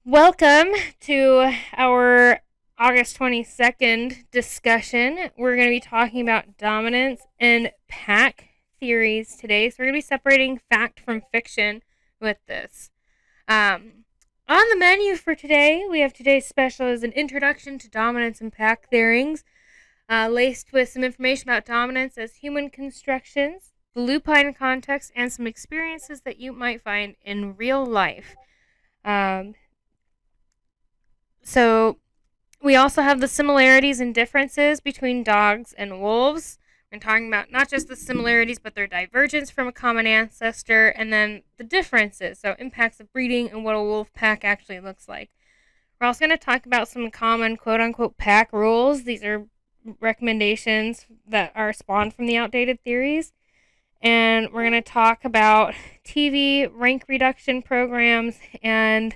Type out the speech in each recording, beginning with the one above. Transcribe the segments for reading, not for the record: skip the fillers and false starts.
Welcome to our August 22nd discussion. We're going to be talking about dominance and pack theories today. So, we're going to be separating fact from fiction with this. On the menu for today, we have today's special as an introduction to dominance and pack theories, laced with some information about dominance as human constructions, the lupine context, and some experiences that you might find in real life. So we also have the similarities and differences between dogs and wolves. We're talking about not just the similarities, but their divergence from a common ancestor, and then the differences, so impacts of breeding and what a wolf pack actually looks like. We're also going to talk about some common quote-unquote pack rules. These are recommendations that are spawned from the outdated theories. And we're going to talk about TV rank reduction programs and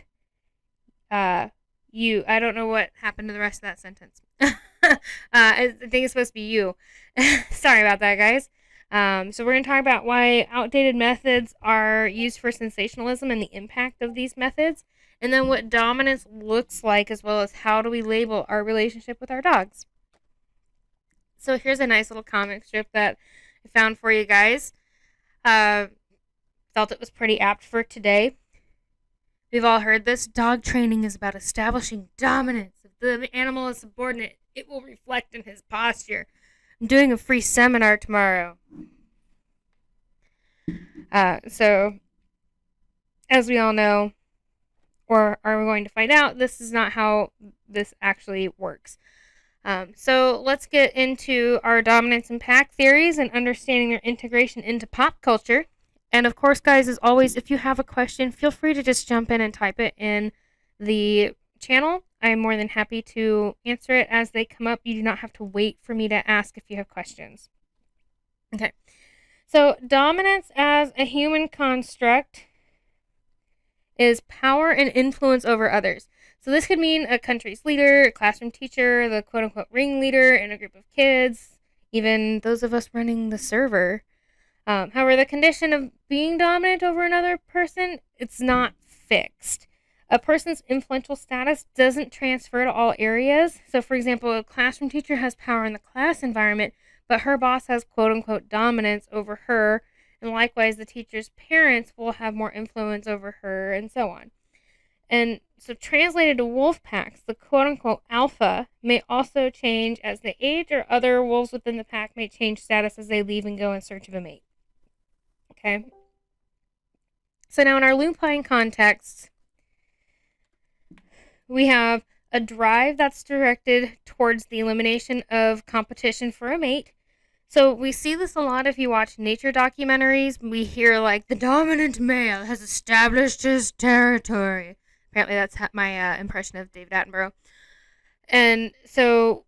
you. I don't know what happened to the rest of that sentence. I think it's supposed to be you. Sorry about that, guys. So we're going to talk about why outdated methods are used for sensationalism and the impact of these methods, and then what dominance looks like, as well as how do we label our relationship with our dogs. So here's a nice little comic strip that I found for you guys. Felt it was pretty apt for today. We've all heard this. Dog training is about establishing dominance. If the animal is subordinate, it will reflect in his posture. I'm doing a free seminar tomorrow. So, as we all know, or are we going to find out, this is not how this actually works. So let's get into our dominance and pack theories and understanding their integration into pop culture. And of course, guys, as always, if you have a question, feel free to just jump in and type it in the channel. I'm more than happy to answer it as they come up. You do not have to wait for me to ask if you have questions. Okay. So, dominance as a human construct is power and influence over others. So this could mean a country's leader, a classroom teacher, the quote-unquote ringleader in a group of kids, even those of us running the server. However, the condition of being dominant over another person, it's not fixed. A person's influential status doesn't transfer to all areas. So, for example, a classroom teacher has power in the class environment, but her boss has quote-unquote dominance over her, and likewise, the teacher's parents will have more influence over her, and so on. And so, translated to wolf packs, the quote-unquote alpha may also change as they age, or other wolves within the pack may change status as they leave and go in search of a mate. Okay. So now in our lupine context, we have a drive that's directed towards the elimination of competition for a mate. So we see this a lot if you watch nature documentaries. We hear like the dominant male has established his territory. Apparently that's my impression of David Attenborough. And so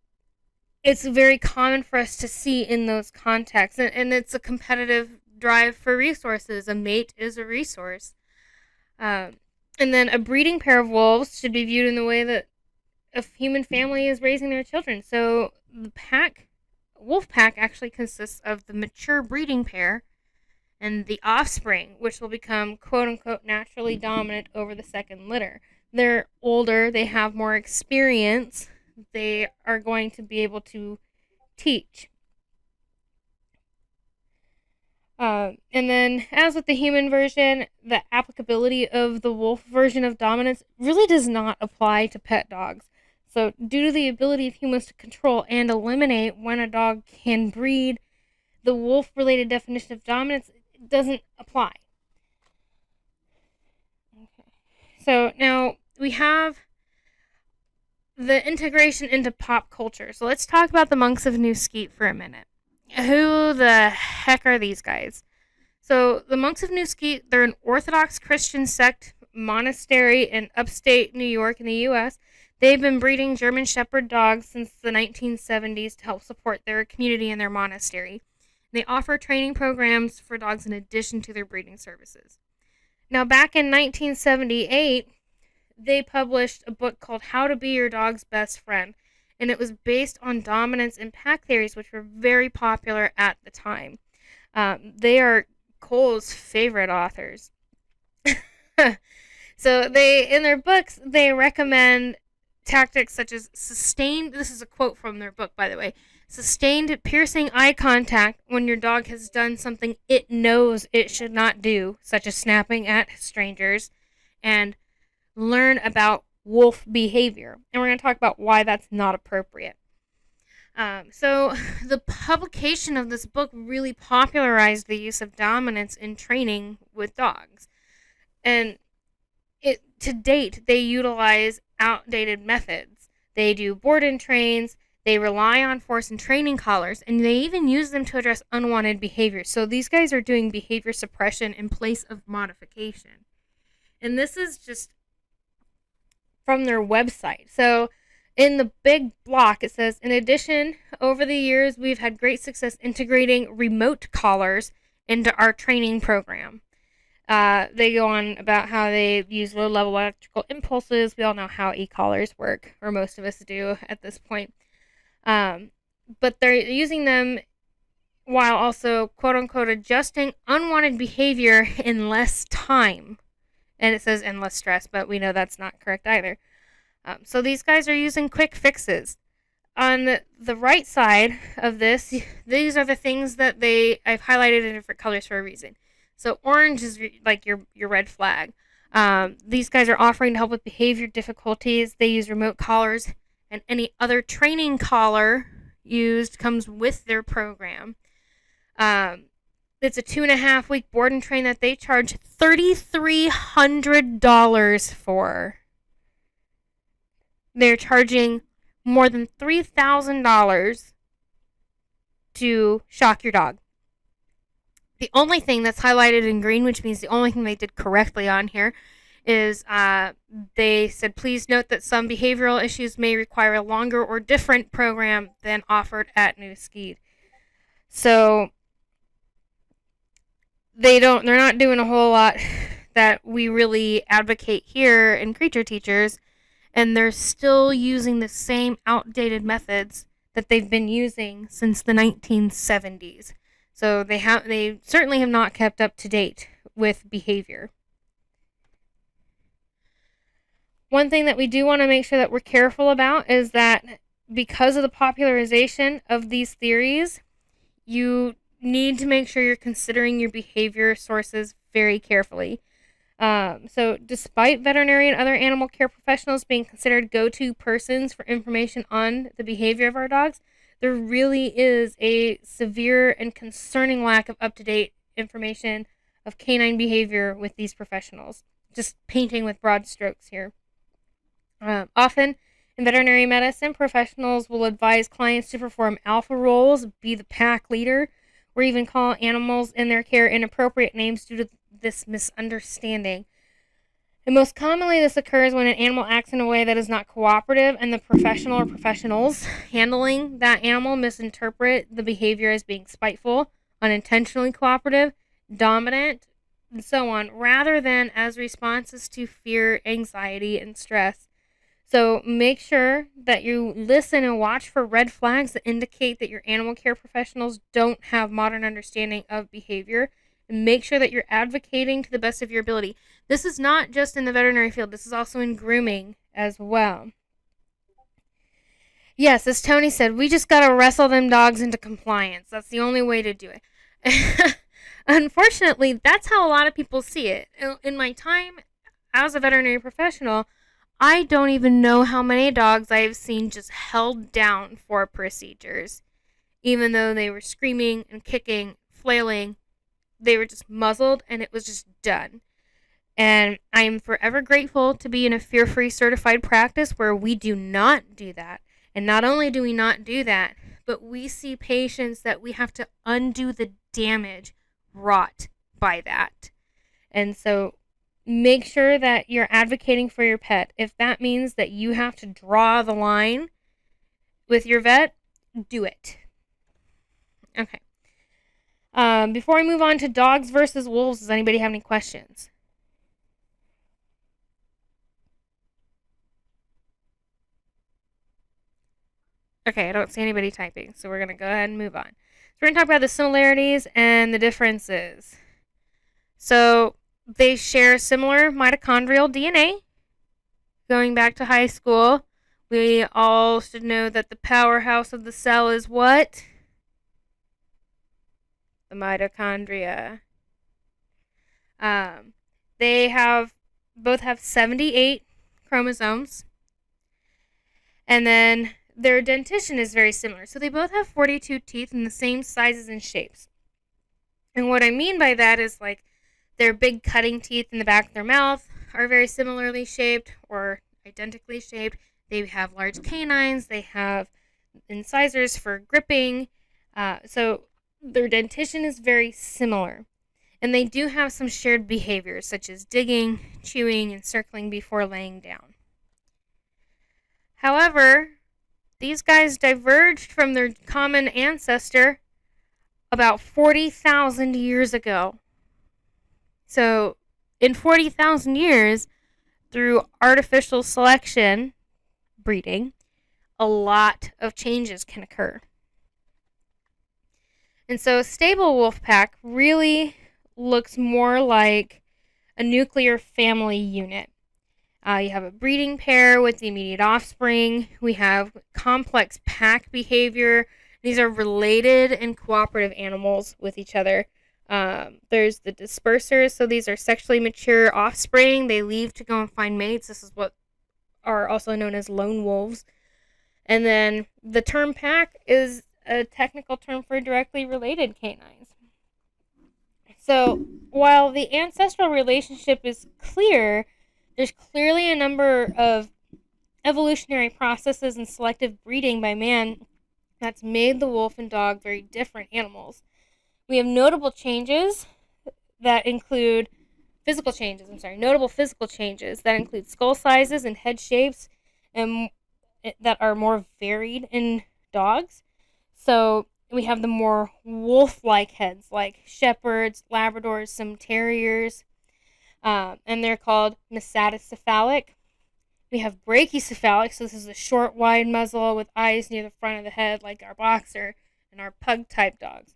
it's very common for us to see in those contexts. And it's a competitive drive for resources. A mate is a resource. And then a breeding pair of wolves should be viewed in the way that a human family is raising their children. So the wolf pack actually consists of the mature breeding pair and the offspring, which will become quote-unquote naturally dominant over the second litter. They're older, they have more experience, they are going to be able to teach. And then, as with the human version, the applicability of the wolf version of dominance really does not apply to pet dogs. So, due to the ability of humans to control and eliminate when a dog can breed, the wolf-related definition of dominance doesn't apply. Okay. So, now we have the integration into pop culture. So, let's talk about the monks of New Skeete for a minute. Who the heck are these guys? So the monks of New Skeete, they're an Orthodox Christian sect monastery in upstate New York in the U.S. They've been breeding German Shepherd dogs since the 1970s to help support their community and their monastery. They offer training programs for dogs in addition to their breeding services. Now, back in 1978, they published a book called How to Be Your Dog's Best Friend, and it was based on dominance and pack theories, which were very popular at the time. They are Cole's favorite authors. So in their books, they recommend tactics such as sustained, this is a quote from their book, by the way, sustained piercing eye contact when your dog has done something it knows it should not do, such as snapping at strangers, and learn about wolf behavior. And we're going to talk about why that's not appropriate. So the publication of this book really popularized the use of dominance in training with dogs. And to date, they utilize outdated methods. They do board and trains, they rely on force and training collars, and they even use them to address unwanted behavior. So these guys are doing behavior suppression in place of modification. And this is just from their website. So in the big block, it says, in addition, over the years, we've had great success integrating remote collars into our training program. They go on about how they use low-level electrical impulses. We all know how e-collars work, or most of us do at this point. But they're using them while also, quote-unquote, adjusting unwanted behavior in less time. And it says in less stress, but we know that's not correct either. So these guys are using quick fixes. On the right side of this, these are the things that I've highlighted in different colors for a reason. So orange is like your red flag. These guys are offering to help with behavior difficulties. They use remote collars, and any other training collar used comes with their program. It's a 2.5-week board and train that they charge $3,300 for. They're charging more than $3,000 to shock your dog. The only thing that's highlighted in green, which means the only thing they did correctly on here, is they said, please note that some behavioral issues may require a longer or different program than offered at New skeTe. So they're not doing a whole lot that we really advocate here in Creature Teachers, and they're still using the same outdated methods that they've been using since the 1970s. So they certainly have not kept up to date with behavior. One thing that we do want to make sure that we're careful about is that because of the popularization of these theories, you need to make sure you're considering your behavior sources very carefully. So despite veterinary and other animal care professionals being considered go-to persons for information on the behavior of our dogs, there really is a severe and concerning lack of up-to-date information of canine behavior with these professionals. Just painting with broad strokes here. Often, in veterinary medicine, professionals will advise clients to perform alpha roles, be the pack leader, or even call animals in their care inappropriate names due to this misunderstanding. And most commonly, this occurs when an animal acts in a way that is not cooperative, and the professional or professionals handling that animal misinterpret the behavior as being spiteful, unintentionally cooperative, dominant, and so on, rather than as responses to fear, anxiety, and stress. So make sure that you listen and watch for red flags that indicate that your animal care professionals don't have modern understanding of behavior. And make sure that you're advocating to the best of your ability. This is not just in the veterinary field. This is also in grooming as well. Yes, as Tony said, we just got to wrestle them dogs into compliance. That's the only way to do it. Unfortunately, that's how a lot of people see it. In my time as a veterinary professional, I don't even know how many dogs I've seen just held down for procedures. Even though they were screaming and kicking, flailing, they were just muzzled and it was just done. And I am forever grateful to be in a fear-free certified practice where we do not do that. And not only do we not do that, but we see patients that we have to undo the damage wrought by that. And so make sure that you're advocating for your pet. If that means that you have to draw the line with your vet, do it. Okay. Before I move on to dogs versus wolves, does anybody have any questions? Okay, I don't see anybody typing, so we're going to go ahead and move on. So we're going to talk about the similarities and the differences. So they share similar mitochondrial DNA. Going back to high school, we all should know that the powerhouse of the cell is what? The mitochondria. Um, they both have 78 chromosomes, and then their dentition is very similar. So they both have 42 teeth in the same sizes and shapes. And what I mean by that is like their big cutting teeth in the back of their mouth are very similarly shaped or identically shaped. They have large canines. They have incisors for gripping. So their dentition is very similar. And they do have some shared behaviors such as digging, chewing, and circling before laying down. However, these guys diverged from their common ancestor about 40,000 years ago. So, in 40,000 years, through artificial selection, breeding, a lot of changes can occur. And so, a stable wolf pack really looks more like a nuclear family unit. You have a breeding pair with the immediate offspring. We have complex pack behavior. These are related and cooperative animals with each other. There's the dispersers. So these are sexually mature offspring. They leave to go and find mates. This is what are also known as lone wolves. And then the term pack is a technical term for directly related canines. So while the ancestral relationship is clear, there's clearly a number of evolutionary processes and selective breeding by man that's made the wolf and dog very different animals. We have notable changes that include notable physical changes that include skull sizes and head shapes and that are more varied in dogs. So we have the more wolf-like heads like shepherds, Labradors, some terriers, and they're called mesatocephalic. We have brachycephalic, so this is a short, wide muzzle with eyes near the front of the head like our boxer and our pug-type dogs.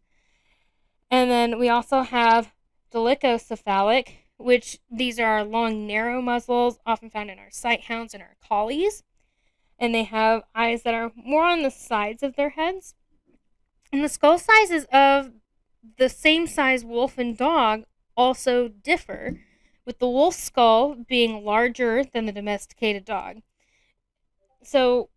And then we also have dolichocephalic, which these are long, narrow muzzles, often found in our sighthounds and our collies. And they have eyes that are more on the sides of their heads. And the skull sizes of the same size wolf and dog also differ, with the wolf skull being larger than the domesticated dog. So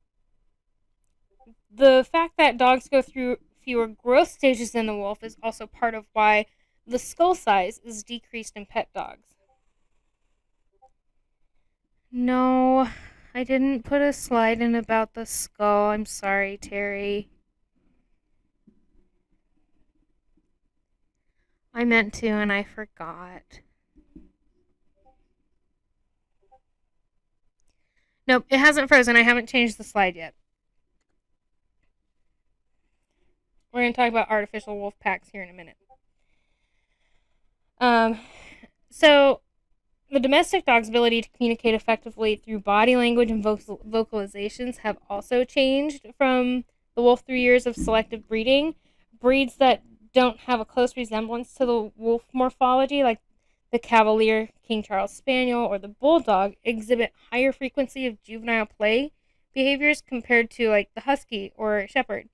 the fact that dogs go through fewer growth stages than the wolf is also part of why the skull size is decreased in pet dogs. No, I didn't put a slide in about the skull. I'm sorry, Terry. I meant to and I forgot. Nope, it hasn't frozen. I haven't changed the slide yet. We're going to talk about artificial wolf packs here in a minute. So the domestic dog's ability to communicate effectively through body language and vocalizations have also changed from the wolf through years of selective breeding. Breeds that don't have a close resemblance to the wolf morphology, like the Cavalier King Charles Spaniel or the Bulldog, exhibit higher frequency of juvenile play behaviors compared to like the Husky or Shepherd.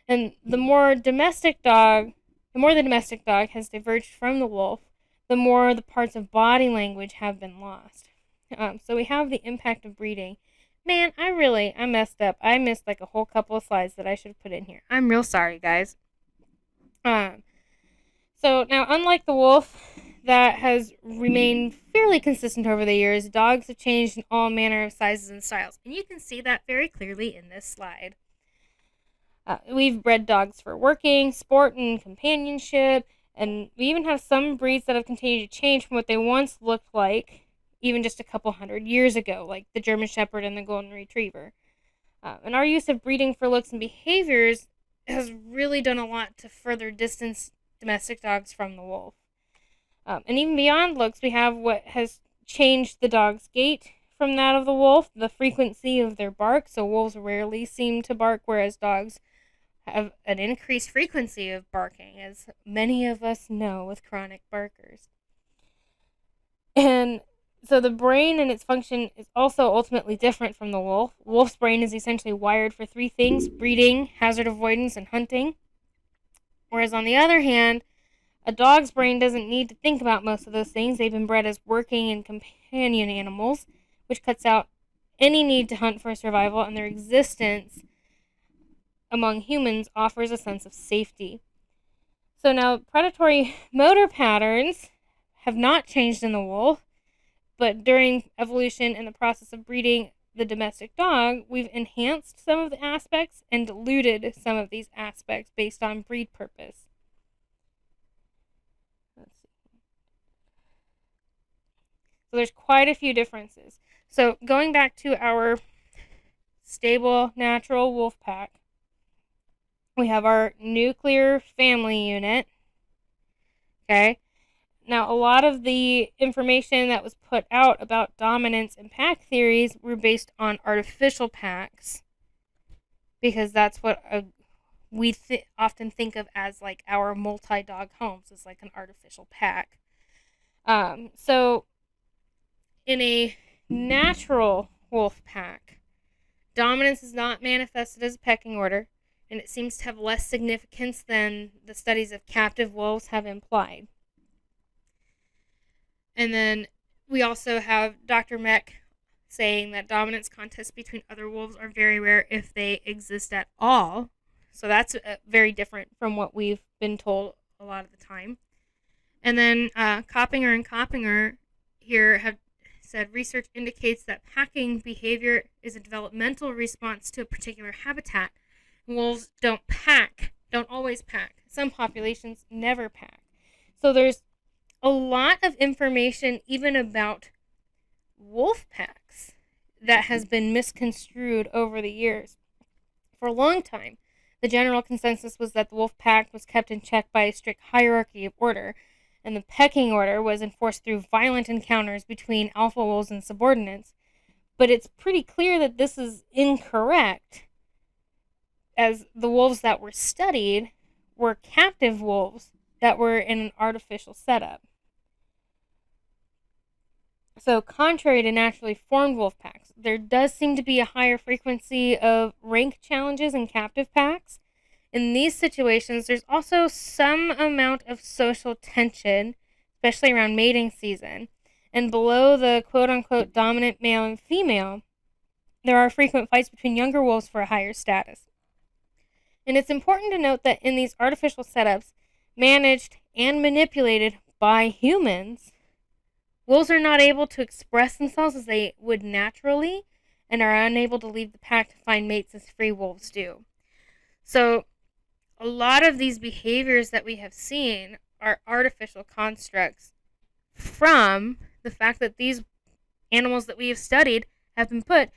And the more the domestic dog has diverged from the wolf, the more the parts of body language have been lost. So we have the impact of breeding. Man, I messed up. I missed like a whole couple of slides that I should have put in here. I'm real sorry, guys. So now, unlike the wolf, that has remained fairly consistent over the years, dogs have changed in all manner of sizes and styles. And you can see that very clearly in this slide. We've bred dogs for working, sport, and companionship. And we even have some breeds that have continued to change from what they once looked like, even just a couple hundred years ago, like the German Shepherd and the Golden Retriever. And our use of breeding for looks and behaviors has really done a lot to further distance domestic dogs from the wolf. And even beyond looks, we have what has changed the dog's gait from that of the wolf, the frequency of their bark. So wolves rarely seem to bark, whereas dogs have an increased frequency of barking, as many of us know with chronic barkers. And so the brain and its function is also ultimately different from the wolf. Wolf's brain is essentially wired for three things: breeding, hazard avoidance, and hunting. Whereas on the other hand, a dog's brain doesn't need to think about most of those things. They've been bred as working and companion animals, which cuts out any need to hunt for survival, and their existence among humans offers a sense of safety. So now, predatory motor patterns have not changed in the wolf, but during evolution and the process of breeding the domestic dog, we've enhanced some of the aspects and diluted some of these aspects based on breed purpose. Let's see. So there's quite a few differences. So going back to our stable, natural wolf pack, we have our nuclear family unit. Okay. Now, a lot of the information that was put out about dominance and pack theories were based on artificial packs, because that's what we often think of as like our multi-dog homes, is like an artificial pack. So in a natural wolf pack, dominance is not manifested as a pecking order, and it seems to have less significance than the studies of captive wolves have implied. And then we also have Dr. Meck saying that dominance contests between other wolves are very rare, if they exist at all. So that's very different from what we've been told a lot of the time. And then Coppinger and Coppinger here have said research indicates that packing behavior is a developmental response to a particular habitat. Wolves don't always pack. Some populations never pack. So there's a lot of information even about wolf packs that has been misconstrued over the years. For a long time, the general consensus was that the wolf pack was kept in check by a strict hierarchy of order, and the pecking order was enforced through violent encounters between alpha wolves and subordinates. But it's pretty clear that this is incorrect, as the wolves that were studied were captive wolves that were in an artificial setup. So, contrary to naturally formed wolf packs, there does seem to be a higher frequency of rank challenges in captive packs. In these situations, there's also some amount of social tension, especially around mating season. And below the quote-unquote dominant male and female, there are frequent fights between younger wolves for a higher status. And it's important to note that in these artificial setups, managed and manipulated by humans, wolves are not able to express themselves as they would naturally, and are unable to leave the pack to find mates as free wolves do. So, a lot of these behaviors that we have seen are artificial constructs from the fact that these animals that we have studied have been put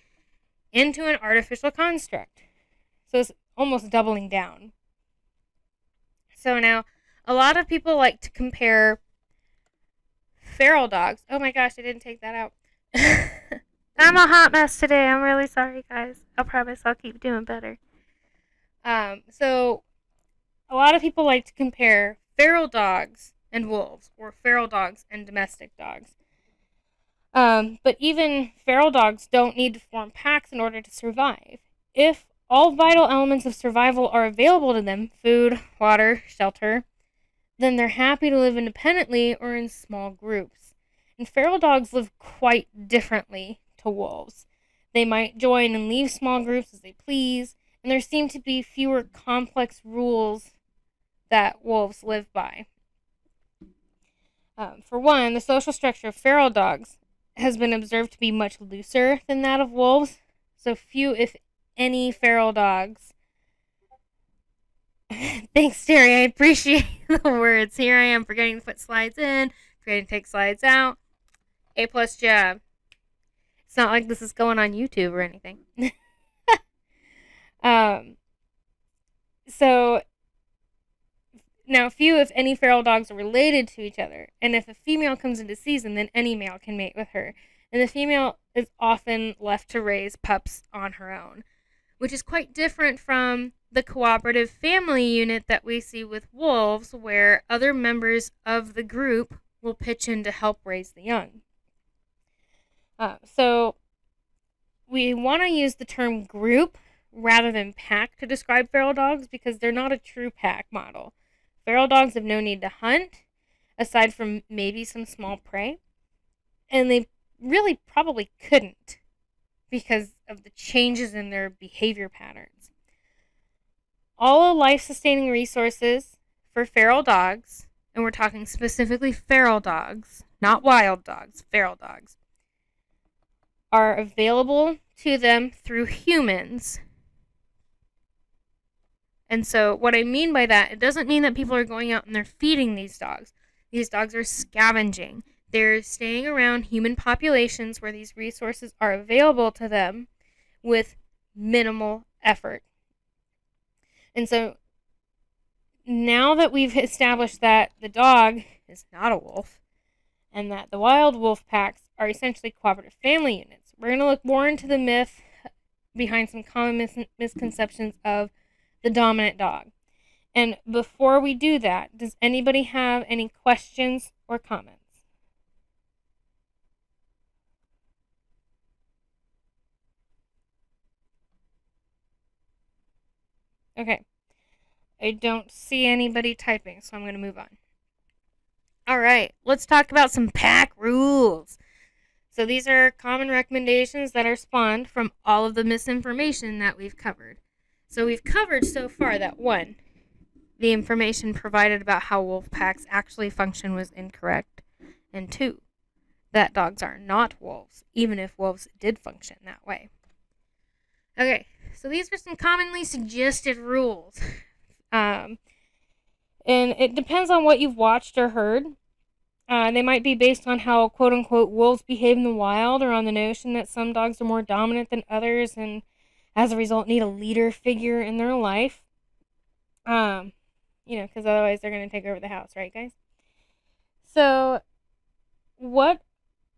into an artificial construct. So it's almost doubling down. So now, a lot of people like to compare feral dogs. Oh my gosh, I didn't take that out. I'm a hot mess today. I'm really sorry, guys. I promise I'll keep doing better. So a lot of people like to compare feral dogs and wolves, or feral dogs and domestic dogs. But even feral dogs don't need to form packs in order to survive. If all vital elements of survival are available to them, food, water, shelter, then they're happy to live independently or in small groups. And feral dogs live quite differently to wolves. They might join and leave small groups as they please, and there seem to be fewer complex rules that wolves live by. For one, the social structure of feral dogs has been observed to be much looser than that of wolves, so few, if any, feral dogs. Thanks, Terry. I appreciate the words. Here I am forgetting to put slides in, forgetting to take slides out. A+ job. It's not like this is going on YouTube or anything. So, now few, if any, feral dogs are related to each other, and if a female comes into season, then any male can mate with her, and the female is often left to raise pups on her own, which is quite different from the cooperative family unit that we see with wolves, where other members of the group will pitch in to help raise the young. So we want to use the term group rather than pack to describe feral dogs because they're not a true pack model. Feral dogs have no need to hunt, aside from maybe some small prey, and they really probably couldn't because of the changes in their behavior patterns. All life-sustaining resources for feral dogs, and we're talking specifically feral dogs, not wild dogs, feral dogs, are available to them through humans. And so what I mean by that, it doesn't mean that people are going out and they're feeding these dogs. These dogs are scavenging. They're staying around human populations where these resources are available to them with minimal effort. And so now that we've established that the dog is not a wolf and that the wild wolf packs are essentially cooperative family units, we're going to look more into the myth behind some common misconceptions of the dominant dog. And before we do that, does anybody have any questions or comments? Okay. I don't see anybody typing, so I'm going to move on. All right, let's talk about some pack rules. So these are common recommendations that are spawned from all of the misinformation that we've covered. So we've covered so far that 1, the information provided about how wolf packs actually function was incorrect, and 2, that dogs are not wolves, even if wolves did function that way. Okay, so these are some commonly suggested rules. And it depends on what you've watched or heard. They might be based on how quote-unquote wolves behave in the wild, or on the notion that some dogs are more dominant than others and as a result need a leader figure in their life. Because otherwise they're going to take over the house, right, guys? So what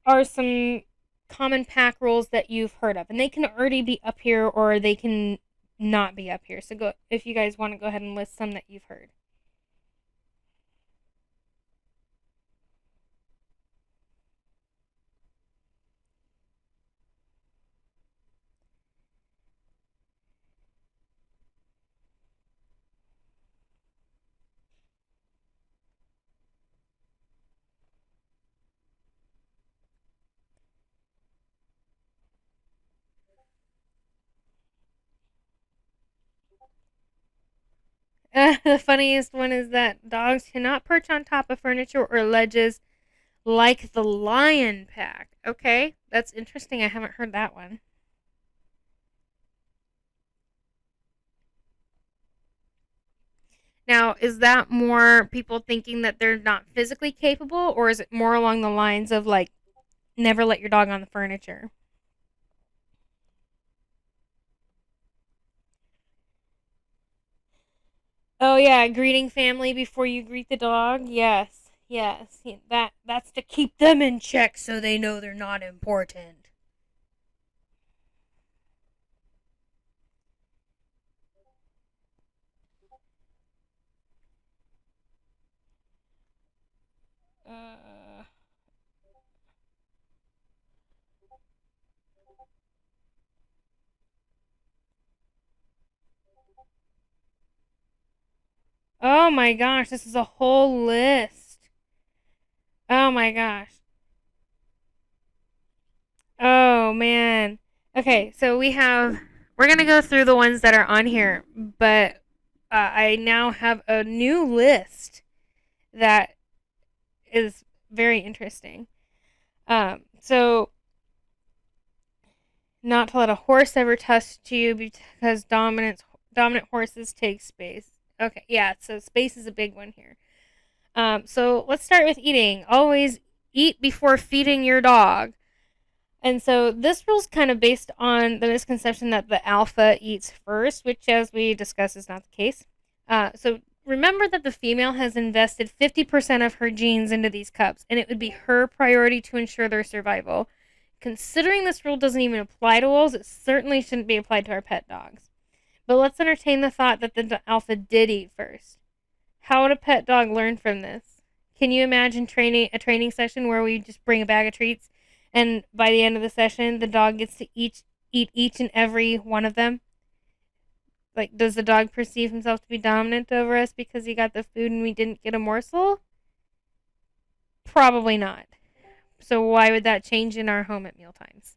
are some common pack rules that you've heard of? And they can already be up here or they can not be up here. So go if you guys want to go ahead and list some that you've heard. The funniest one is that dogs cannot perch on top of furniture or ledges like the lion pack. Okay, that's interesting. I haven't heard that one. Now, is that more people thinking that they're not physically capable, or is it more along the lines of like, never let your dog on the furniture? Oh yeah, greeting family before you greet the dog. Yes, yes. That's to keep them in check so they know they're not important. Uh, oh my gosh, this is a whole list. Oh my gosh. Oh man. Okay, so we're gonna go through the ones that are on here, but I now have a new list that is very interesting. So not to let a horse ever touch you because dominant horses take space. Okay, yeah, so space is a big one here. So let's start with eating. Always eat before feeding your dog. And so this rule's kind of based on the misconception that the alpha eats first, which, as we discussed, is not the case. So remember that the female has invested 50% of her genes into these cubs, and it would be her priority to ensure their survival. Considering this rule doesn't even apply to wolves, it certainly shouldn't be applied to our pet dogs. But let's entertain the thought that the alpha did eat first. How would a pet dog learn from this? Can you imagine a training session where we just bring a bag of treats and by the end of the session, the dog gets to eat each and every one of them. Like, does the dog perceive himself to be dominant over us because he got the food and we didn't get a morsel? Probably not. So why would that change in our home at mealtimes?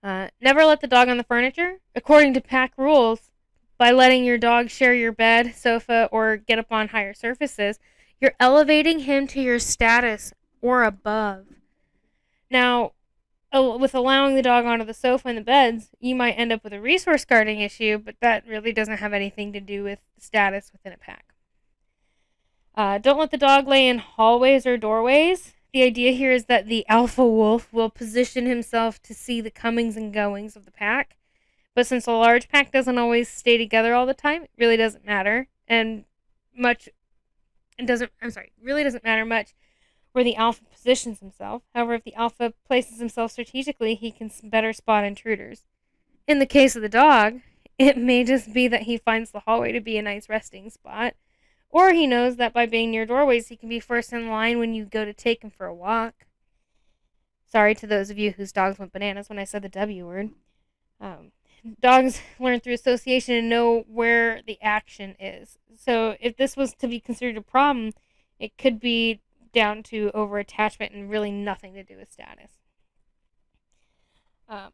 Never let the dog on the furniture. According to pack rules, by letting your dog share your bed, sofa, or get up on higher surfaces, you're elevating him to your status or above. Now, with allowing the dog onto the sofa and the beds, you might end up with a resource guarding issue, but that really doesn't have anything to do with status within a pack. Don't let the dog lay in hallways or doorways. The idea here is that the alpha wolf will position himself to see the comings and goings of the pack. But since a large pack doesn't always stay together all the time, it really doesn't matter. Really doesn't matter much where the alpha positions himself. However, if the alpha places himself strategically, he can better spot intruders. In the case of the dog, it may just be that he finds the hallway to be a nice resting spot, or he knows that by being near doorways, he can be first in line when you go to take him for a walk. Sorry to those of you whose dogs went bananas when I said the W word. Dogs learn through association and know where the action is. So if this was to be considered a problem, it could be down to over-attachment and really nothing to do with status.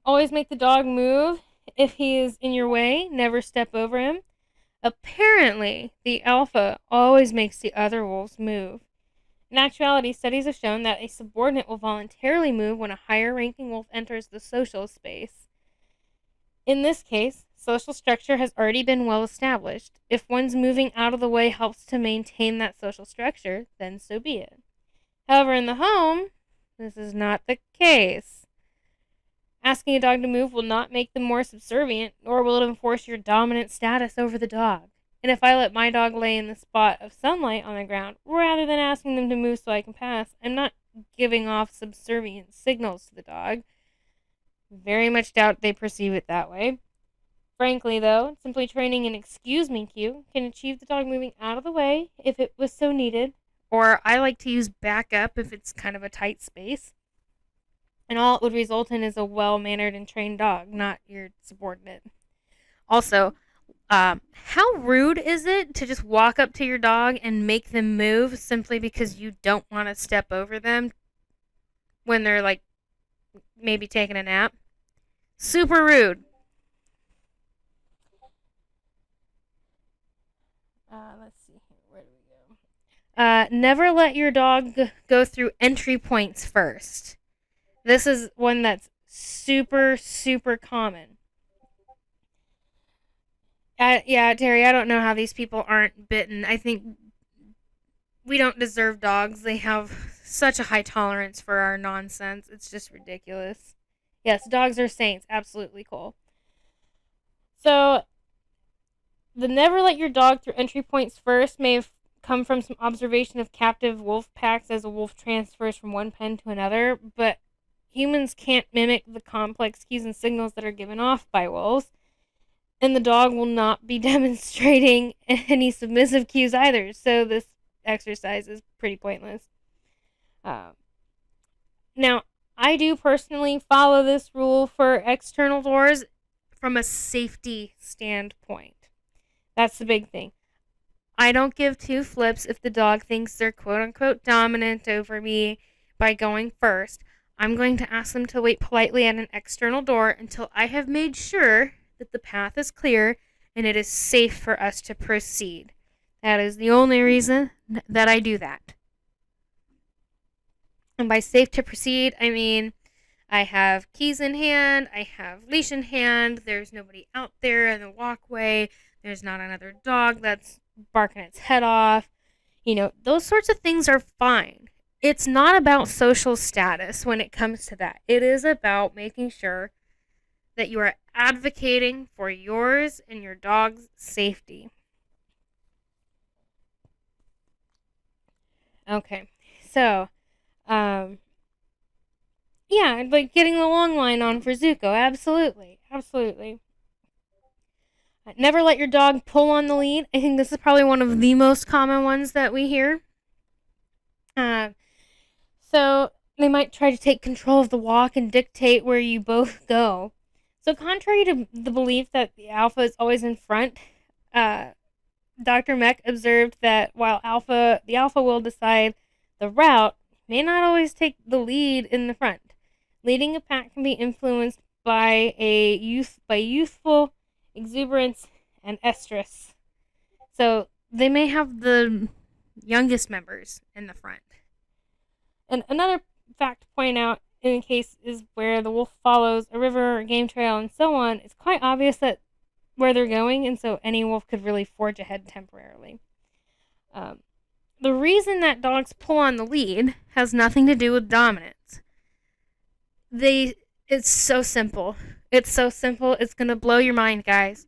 Always make the dog move. If he is in your way, never step over him. Apparently, the alpha always makes the other wolves move. In actuality, studies have shown that a subordinate will voluntarily move when a higher-ranking wolf enters the social space. In this case, social structure has already been well established. If one's moving out of the way helps to maintain that social structure, then so be it. However, in the home, this is not the case. Asking a dog to move will not make them more subservient, nor will it enforce your dominant status over the dog. And if I let my dog lay in the spot of sunlight on the ground, rather than asking them to move so I can pass, I'm not giving off subservient signals to the dog. Very much doubt they perceive it that way. Frankly, though, simply training an excuse me cue can achieve the dog moving out of the way if it was so needed, or I like to use back up if it's kind of a tight space. And all it would result in is a well-mannered and trained dog, not your subordinate. Also, how rude is it to just walk up to your dog and make them move simply because you don't want to step over them when they're, like, maybe taking a nap? Super rude. Let's see here. Where do we go? Never let your dog go through entry points first. This is one that's super, super common. Yeah, Terry, I don't know how these people aren't bitten. I think we don't deserve dogs. They have such a high tolerance for our nonsense. It's just ridiculous. Yes, dogs are saints. Absolutely cool. So, the never let your dog through entry points first may have come from some observation of captive wolf packs as a wolf transfers from one pen to another, but humans can't mimic the complex cues and signals that are given off by wolves, and the dog will not be demonstrating any submissive cues either, so this exercise is pretty pointless. Now, I do personally follow this rule for external doors from a safety standpoint. That's the big thing. I don't give two flips if the dog thinks they're quote-unquote dominant over me by going first. I'm going to ask them to wait politely at an external door until I have made sure that the path is clear and it is safe for us to proceed. That is the only reason that I do that. And by safe to proceed, I mean I have keys in hand, I have leash in hand, there's nobody out there in the walkway, there's not another dog that's barking its head off. You know, those sorts of things are fine. It's not about social status when it comes to that. It is about making sure that you are advocating for yours and your dog's safety. Okay, so, yeah, like getting the long line on for Zuko, absolutely. Never let your dog pull on the lead. I think this is probably one of the most common ones that we hear. So they might try to take control of the walk and dictate where you both go. So, contrary to the belief that the alpha is always in front, uh, Dr. Meck observed that while the alpha will decide the route, may not always take the lead in the front. Leading a pack can be influenced by youthful exuberance and estrus. So they may have the youngest members in the front. And another fact to point out in a case is where the wolf follows a river or game trail and so on, it's quite obvious that where they're going, and so any wolf could really forge ahead temporarily. The reason that dogs pull on the lead has nothing to do with dominance. It's so simple. It's so simple, it's going to blow your mind, guys.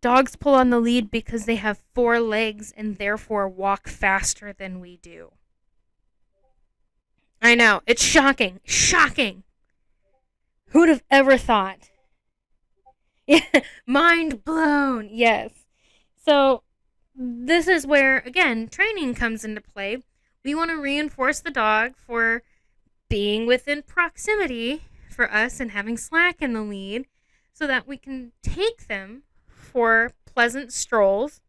Dogs pull on the lead because they have 4 legs and therefore walk faster than we do. I know, it's shocking. Shocking! Who'd have ever thought? Yeah, mind blown. Yes. So this is where, again, training comes into play. We want to reinforce the dog for being within proximity for us and having slack in the lead so that we can take them for pleasant strolls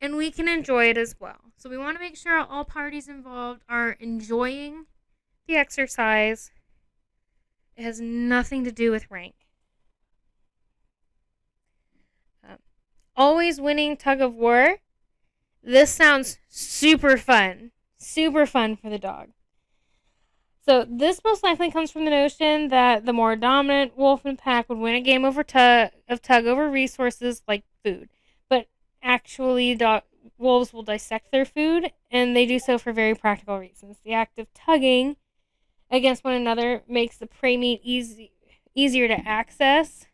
and we can enjoy it as well. So we want to make sure all parties involved are enjoying the exercise. It has nothing to do with rank. Always winning tug of war. This sounds super fun. Super fun for the dog. So this most likely comes from the notion that the more dominant wolf in pack would win a game of tug over resources like food. But actually, wolves will dissect their food, and they do so for very practical reasons. The act of tugging against one another makes the prey meat easier to access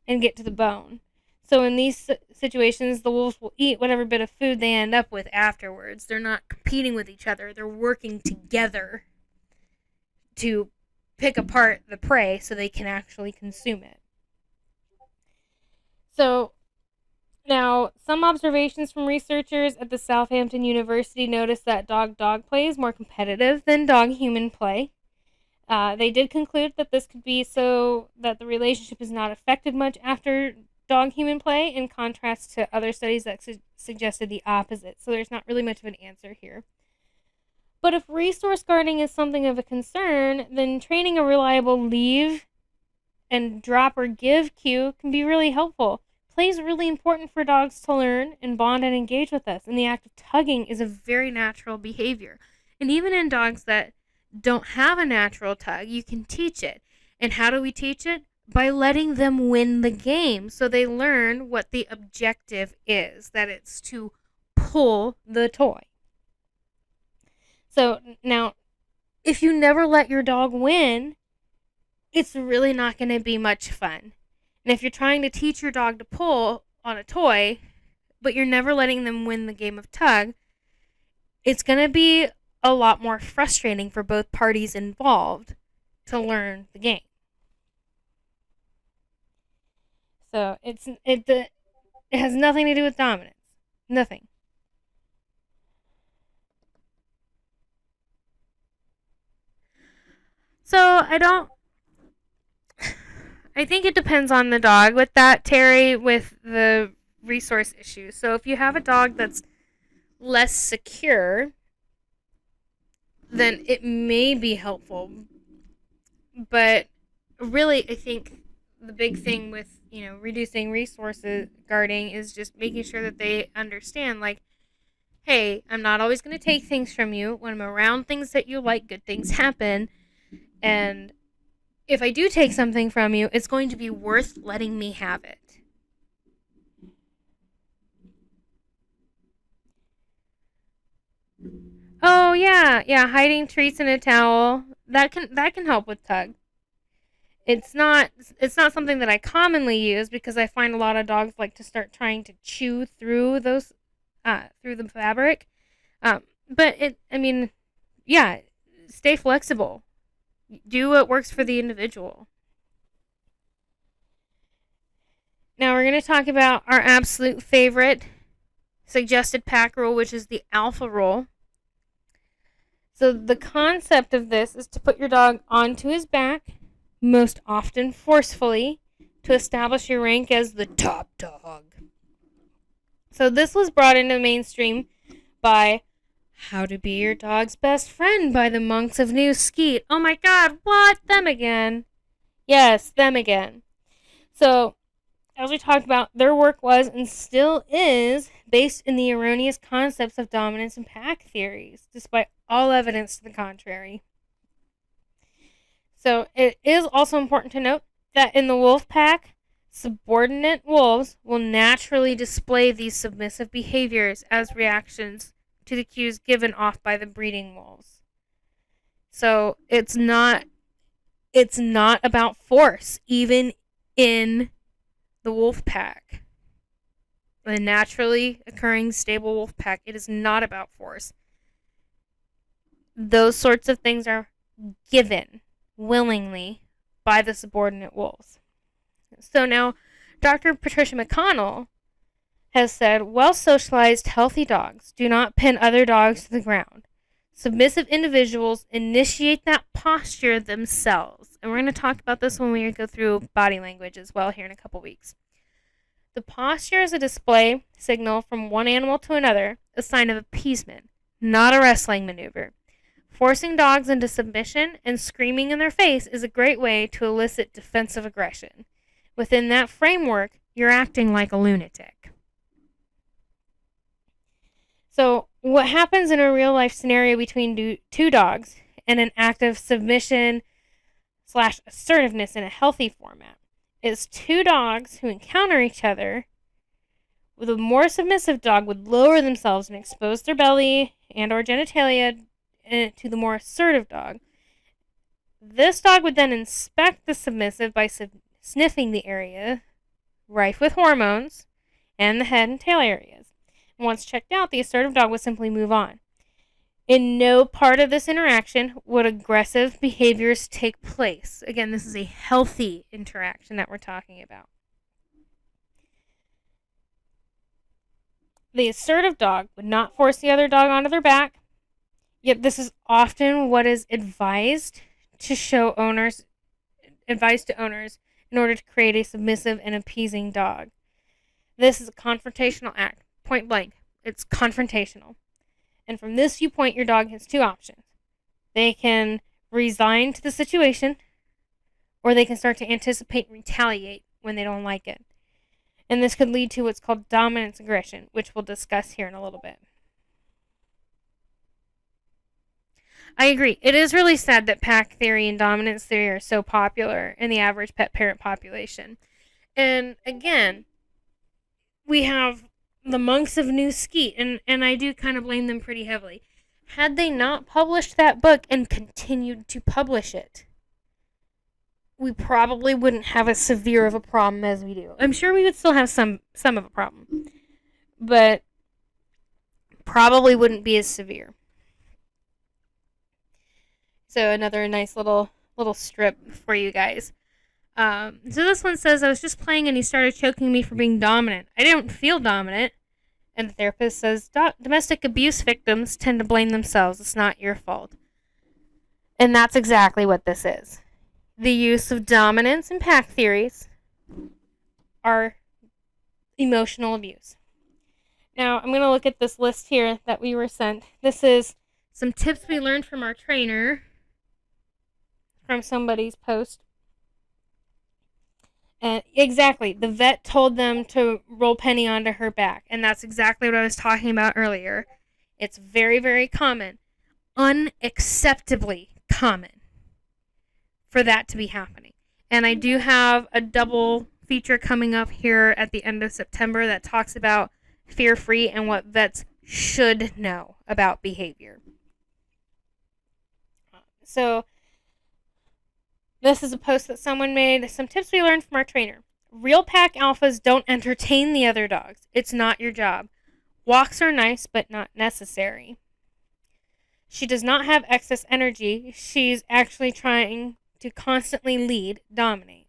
and get to the bone. So in these situations, the wolves will eat whatever bit of food they end up with afterwards. They're not competing with each other. They're working together to pick apart the prey so they can actually consume it. So now, some observations from researchers at the Southampton University noticed that dog-dog play is more competitive than dog-human play. They did conclude that this could be so that the relationship is not affected much after dog-human play, in contrast to other studies that suggested the opposite. So there's not really much of an answer here. But if resource guarding is something of a concern, then training a reliable leave and drop or give cue can be really helpful. Play is really important for dogs to learn and bond and engage with us, and the act of tugging is a very natural behavior. And even in dogs that don't have a natural tug, you can teach it. And how do we teach it? By letting them win the game, so they learn what the objective is, that it's to pull the toy. So now, if you never let your dog win, it's really not going to be much fun. And if you're trying to teach your dog to pull on a toy, but you're never letting them win the game of tug, it's going to be a lot more frustrating for both parties involved to learn the game. So it has nothing to do with dominance. Nothing. So I think it depends on the dog with that, Terry, with the resource issue. So if you have a dog that's less secure, then it may be helpful. But really, I think the big thing with, reducing resources guarding is just making sure that they understand, like, hey, I'm not always going to take things from you. When I'm around things that you like, good things happen. And if I do take something from you, it's going to be worth letting me have it. Oh yeah, hiding treats in a towel. That can help with tug. It's not something that I commonly use because I find a lot of dogs like to start trying to chew through those through the fabric. But yeah, stay flexible. Do what works for the individual. Now we're going to talk about our absolute favorite suggested pack rule, which is the alpha rule. So the concept of this is to put your dog onto his back, most often forcefully, to establish your rank as the top dog. So this was brought into the mainstream by How to Be Your Dog's Best Friend by the monks of New skeTe. Oh my god, what? Them again. Yes, them again. So, as we talked about, their work was and still is based in the erroneous concepts of dominance and pack theories, despite all evidence to the contrary. So, it is also important to note that in the wolf pack, subordinate wolves will naturally display these submissive behaviors as reactions to the cues given off by the breeding wolves. So, it's not about force, even in the wolf pack. The naturally occurring stable wolf pack, it is not about force. Those sorts of things are given willingly by the subordinate wolves. So now, Dr. Patricia McConnell has said, well-socialized, healthy dogs do not pin other dogs to the ground. Submissive individuals initiate that posture themselves. And we're going to talk about this when we go through body language as well here in a couple weeks. The posture is a display signal from one animal to another, a sign of appeasement, not a wrestling maneuver. Forcing dogs into submission and screaming in their face is a great way to elicit defensive aggression. Within that framework, you're acting like a lunatic. So, what happens in a real-life scenario between two dogs and an act of submission/assertiveness in a healthy format is two dogs who encounter each other. The more submissive dog would lower themselves and expose their belly and or genitalia to the more assertive dog. This dog would then inspect the submissive by sniffing the area rife with hormones and the head and tail areas. Once checked out, the assertive dog would simply move on. In no part of this interaction would aggressive behaviors take place. Again, this is a healthy interaction that we're talking about. The assertive dog would not force the other dog onto their back, yet this is often what is advised to owners in order to create a submissive and appeasing dog. This is a confrontational act. Point blank. It's confrontational. And from this viewpoint, your dog has two options. They can resign to the situation, or they can start to anticipate and retaliate when they don't like it. And this could lead to what's called dominance aggression, which we'll discuss here in a little bit. I agree. It is really sad that pack theory and dominance theory are so popular in the average pet parent population. And again, we have the monks of New skeTe, and I do kind of blame them pretty heavily. Had they not published that book and continued to publish it, we probably wouldn't have as severe of a problem as we do. I'm sure we would still have some of a problem, but probably wouldn't be as severe. So another nice little strip for you guys. So this one says, I was just playing and he started choking me for being dominant. I didn't feel dominant. And the therapist says, domestic abuse victims tend to blame themselves. It's not your fault. And that's exactly what this is. The use of dominance and pack theories are emotional abuse. Now, I'm going to look at this list here that we were sent. This is some tips we learned from our trainer from somebody's post. And exactly, the vet told them to roll Penny onto her back. And that's exactly what I was talking about earlier. It's very, very common. Unacceptably common for that to be happening. And I do have a double feature coming up here at the end of September that talks about fear-free and what vets should know about behavior. So this is a post that someone made. Some tips we learned from our trainer. Real pack alphas don't entertain the other dogs. It's not your job. Walks are nice, but not necessary. She does not have excess energy. She's actually trying to constantly lead, dominate.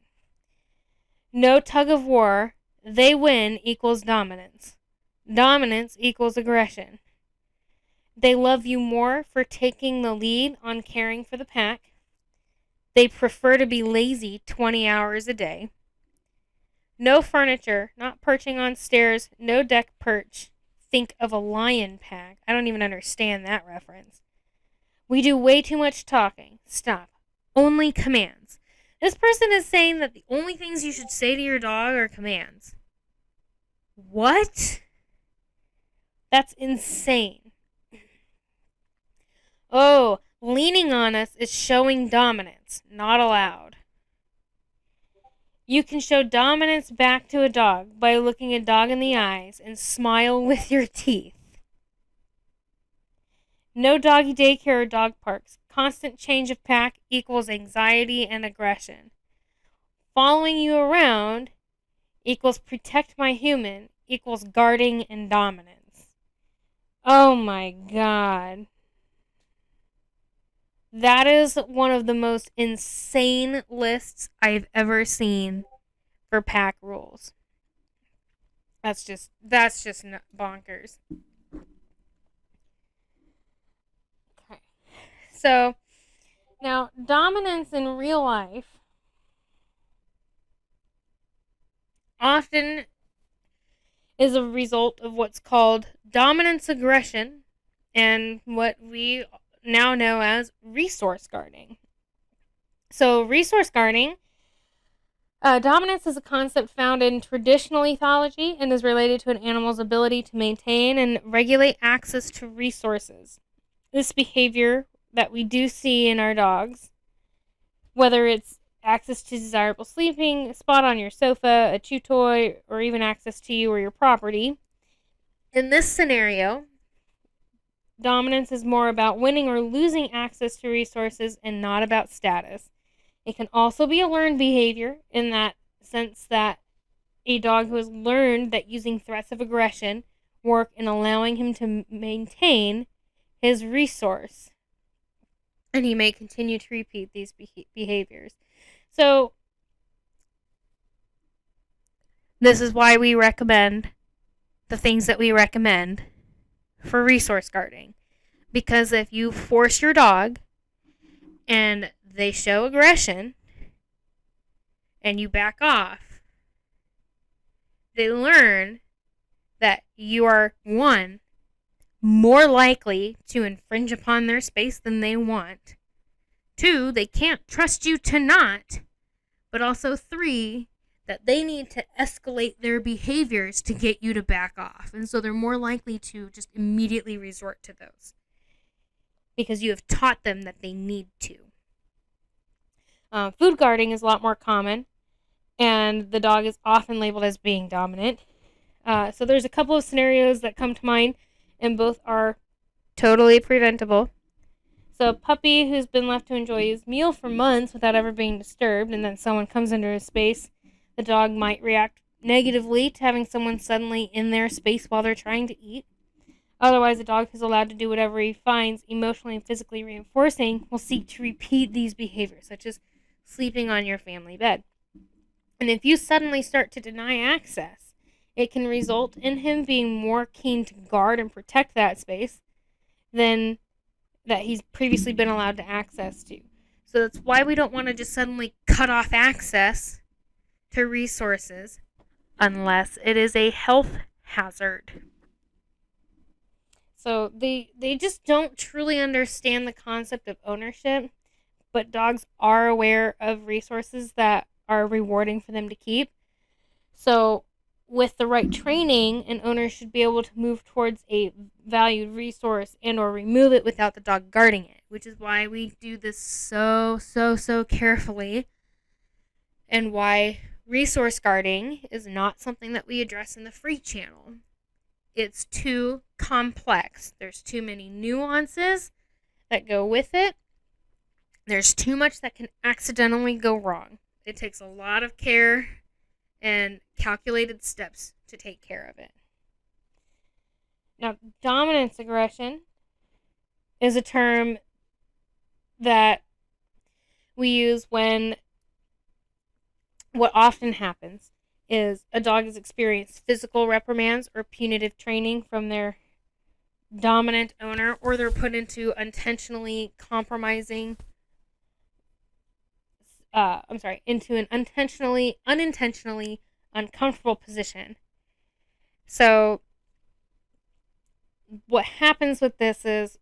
No tug of war. They win equals dominance. Dominance equals aggression. They love you more for taking the lead on caring for the pack. They prefer to be lazy 20 hours a day. No furniture, not perching on stairs, no deck perch. Think of a lion pack. I don't even understand that reference. We do way too much talking. Stop. Only commands. This person is saying that the only things you should say to your dog are commands. What? That's insane. Oh, leaning on us is showing dominance. Not allowed. You can show dominance back to a dog by looking a dog in the eyes and smile with your teeth. No doggy daycare or dog parks. Constant change of pack equals anxiety and aggression. Following you around equals protect my human equals guarding and dominance. Oh my God. That is one of the most insane lists I've ever seen for pack rules. That's just bonkers. Okay. So, now dominance in real life often is a result of what's called dominance aggression and what we now know as resource guarding. So, resource guarding, dominance is a concept found in traditional ethology and is related to an animal's ability to maintain and regulate access to resources. This behavior that we do see in our dogs, whether it's access to desirable sleeping, a spot on your sofa, a chew toy, or even access to you or your property. In this scenario, dominance is more about winning or losing access to resources and not about status. It can also be a learned behavior in that sense that a dog who has learned that using threats of aggression work in allowing him to maintain his resource. And he may continue to repeat these behaviors. So, this is why we recommend the things that we recommend for resource guarding. Because if you force your dog and they show aggression and you back off, they learn that you are, one, more likely to infringe upon their space than they want. Two, they can't trust you to not. But also three, that they need to escalate their behaviors to get you to back off. And so they're more likely to just immediately resort to those. Because you have taught them that they need to. Food guarding is a lot more common. And the dog is often labeled as being dominant. So there's a couple of scenarios that come to mind. And both are totally preventable. So a puppy who's been left to enjoy his meal for months without ever being disturbed, and then someone comes into his space, the dog might react negatively to having someone suddenly in their space while they're trying to eat. Otherwise, a dog who's allowed to do whatever he finds emotionally and physically reinforcing will seek to repeat these behaviors, such as sleeping on your family bed. And if you suddenly start to deny access, it can result in him being more keen to guard and protect that space than that he's previously been allowed to access to. So that's why we don't want to just suddenly cut off access to resources unless it is a health hazard. So they just don't truly understand the concept of ownership, but dogs are aware of resources that are rewarding for them to keep. So with the right training, an owner should be able to move towards a valued resource and or remove it without the dog guarding it, which is why we do this so carefully, and why resource guarding is not something that we address in the free channel. It's too complex. There's too many nuances that go with it. There's too much that can accidentally go wrong. It takes a lot of care and calculated steps to take care of it. Now, dominance aggression is a term that we use when what often happens is a dog has experienced physical reprimands or punitive training from their dominant owner, or they're put into unintentionally unintentionally uncomfortable position. So what happens with this is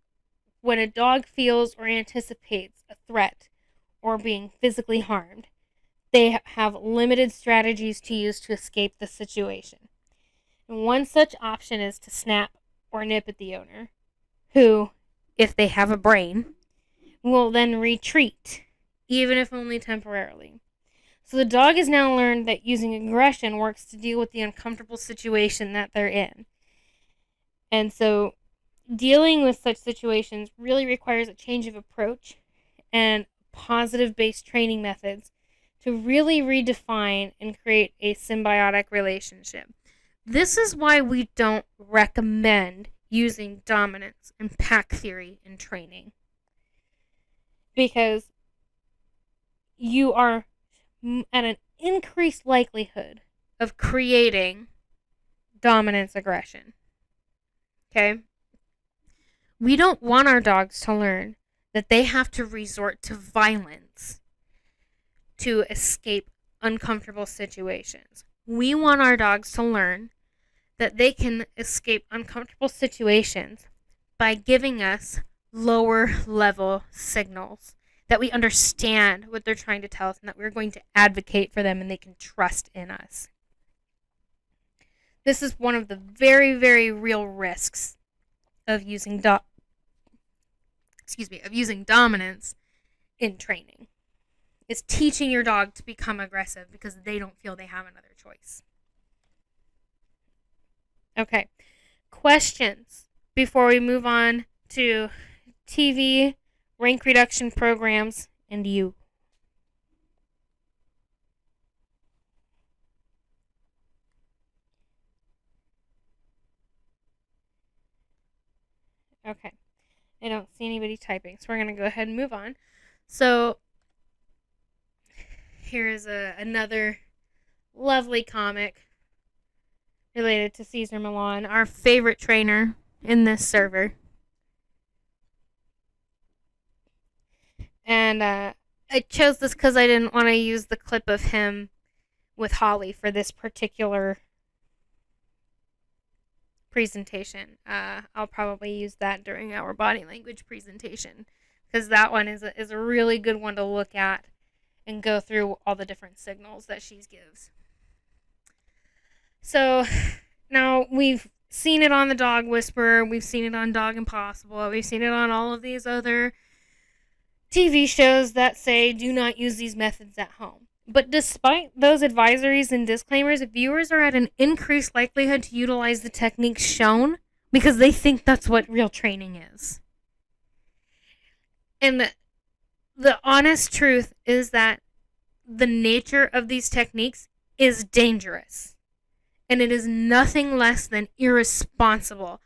when a dog feels or anticipates a threat or being physically harmed, they have limited strategies to use to escape the situation. And one such option is to snap or nip at the owner, who, if they have a brain, will then retreat, even if only temporarily. So the dog has now learned that using aggression works to deal with the uncomfortable situation that they're in. And so dealing with such situations really requires a change of approach and positive-based training methods to really redefine and create a symbiotic relationship. This is why we don't recommend using dominance and pack theory in training. Because you are at an increased likelihood of creating dominance aggression. Okay? We don't want our dogs to learn that they have to resort to violence to escape uncomfortable situations. We want our dogs to learn that they can escape uncomfortable situations by giving us lower level signals, that we understand what they're trying to tell us and that we're going to advocate for them and they can trust in us. This is one of the very, very real risks of using dominance in training. Is teaching your dog to become aggressive because they don't feel they have another choice. Okay, questions before we move on to TV, rank reduction programs, and you. Okay, I don't see anybody typing, so we're going to go ahead and move on. So here is another lovely comic related to CESAR MILLAN, our favorite trainer in this server. And I chose this because I didn't want to use the clip of him with Holly for this particular presentation. I'll probably use that during our body language presentation because that one is a really good one to look at and go through all the different signals that she gives. So now we've seen it on the Dog Whisperer, we've seen it on Dog Impossible, we've seen it on all of these other TV shows that say do not use these methods at home. But despite those advisories and disclaimers, viewers are at an increased likelihood to utilize the techniques shown because they think that's what real training is. And the honest truth is that the nature of these techniques is dangerous. And it is nothing less than irresponsible,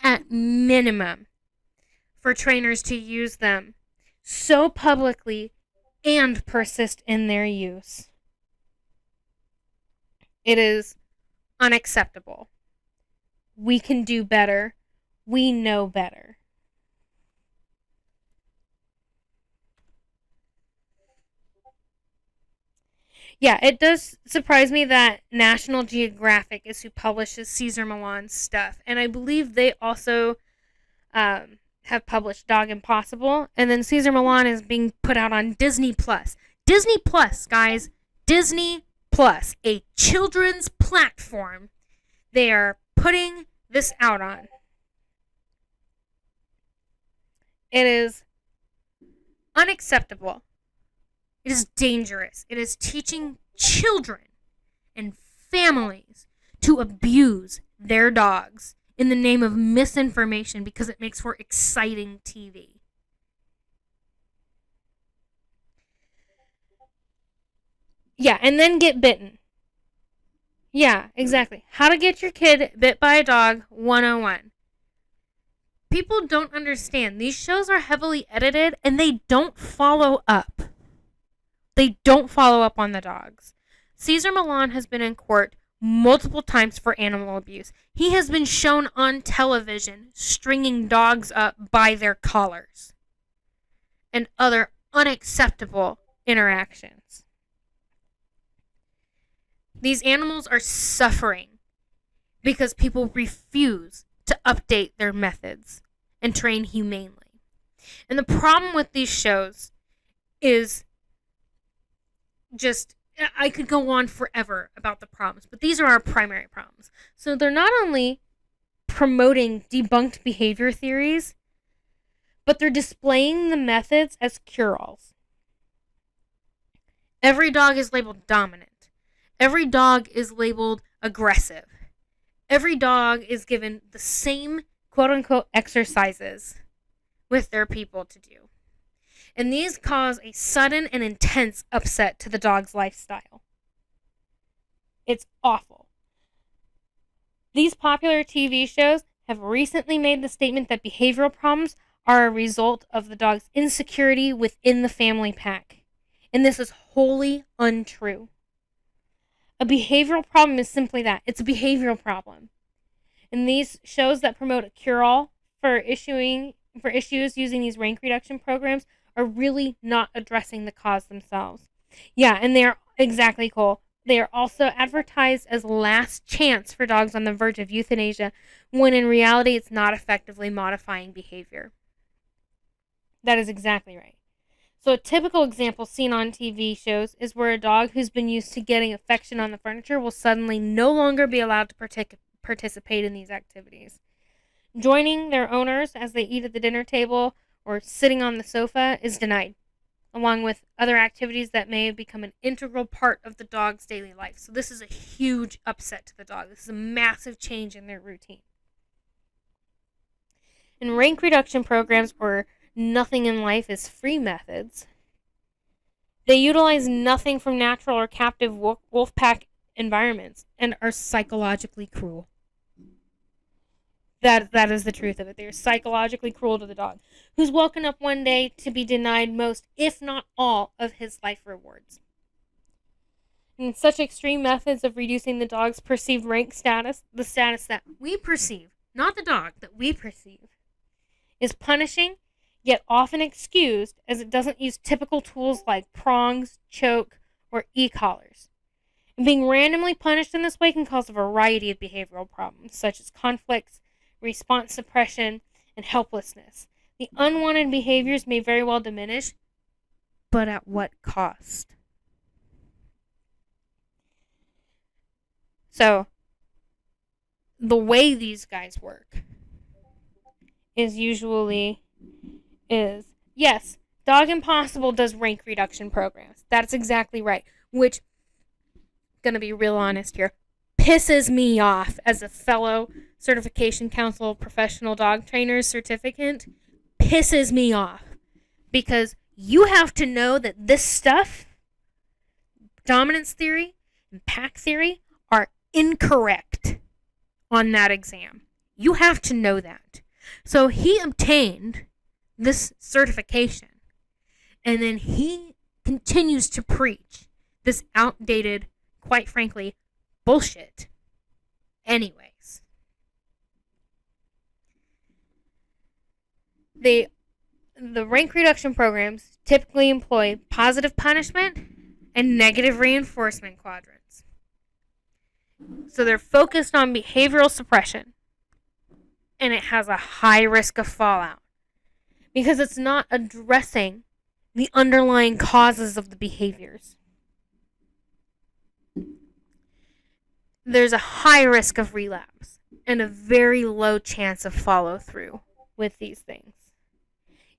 at minimum, for trainers to use them so publicly and persist in their use. It is unacceptable. We can do better. We know better. Yeah, it does surprise me that National Geographic is who publishes CESAR MILLAN's stuff. And I believe they also have published Dog Impossible. And then CESAR MILLAN is being put out on Disney+. Disney+, guys. Disney+, a children's platform. They are putting this out on. It is unacceptable. It is dangerous. It is teaching children and families to abuse their dogs in the name of misinformation because it makes for exciting TV. Yeah, and then get bitten. Yeah, exactly. How to get your kid bit by a dog 101. People don't understand. These shows are heavily edited and they don't follow up. They don't follow up on the dogs. CESAR MILLAN has been in court multiple times for animal abuse. He has been shown on television stringing dogs up by their collars and other unacceptable interactions. These animals are suffering because people refuse to update their methods and train humanely. And the problem with these shows is just, I could go on forever about the problems, but these are our primary problems. So they're not only promoting debunked behavior theories, but they're displaying the methods as cure-alls. Every dog is labeled dominant. Every dog is labeled aggressive. Every dog is given the same quote-unquote exercises with their people to do. And these cause a sudden and intense upset to the dog's lifestyle. It's awful. These popular TV shows have recently made the statement that behavioral problems are a result of the dog's insecurity within the family pack. And this is wholly untrue. A behavioral problem is simply that. It's a behavioral problem. And these shows that promote a cure-all for issues using these rank reduction programs are really not addressing the cause themselves. Yeah, and they are exactly cool. They are also advertised as last chance for dogs on the verge of euthanasia, when in reality it's not effectively modifying behavior. That is exactly right. So a typical example seen on TV shows is where a dog who's been used to getting affection on the furniture will suddenly no longer be allowed to participate in these activities. Joining their owners as they eat at the dinner table or sitting on the sofa is denied, along with other activities that may have become an integral part of the dog's daily life. So this is a huge upset to the dog. This is a massive change in their routine. In rank reduction programs, or nothing in life is free methods, they utilize nothing from natural or captive wolf pack environments and are psychologically cruel. That is the truth of it. They're psychologically cruel to the dog, who's woken up one day to be denied most, if not all, of his life rewards. And such extreme methods of reducing the dog's perceived rank status, the status that we perceive, not the dog, that we perceive, is punishing, yet often excused, as it doesn't use typical tools like prongs, choke, or e-collars. And being randomly punished in this way can cause a variety of behavioral problems, such as conflicts, response suppression, and helplessness. The unwanted behaviors may very well diminish, but at what cost? So, the way these guys work is yes, Dog Impossible does rank reduction programs. That's exactly right. Which, gonna be real honest here, pisses me off as a fellow Certification Council professional dog trainer certificant. Pisses me off. Because you have to know that this stuff, dominance theory and pack theory, are incorrect on that exam. You have to know that. So he obtained this certification, and then he continues to preach this outdated, quite frankly, bullshit. Anyways, the rank reduction programs typically employ positive punishment and negative reinforcement quadrants. So they're focused on behavioral suppression, and it has a high risk of fallout because it's not addressing the underlying causes of the behaviors. There's a high risk of relapse and a very low chance of follow through with these things.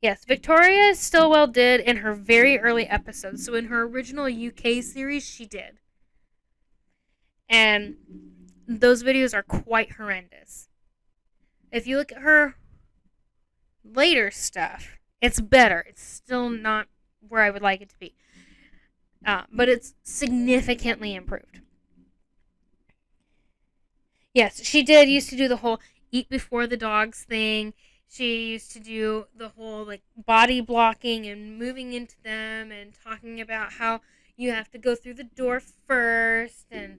Yes, Victoria Stilwell did in her very early episodes. So in her original UK series, she did. And those videos are quite horrendous. If you look at her later stuff, it's better. It's still not where I would like it to be. But it's significantly improved. Yes, she used to do the whole eat before the dogs thing. She used to do the whole like body blocking and moving into them and talking about how you have to go through the door first and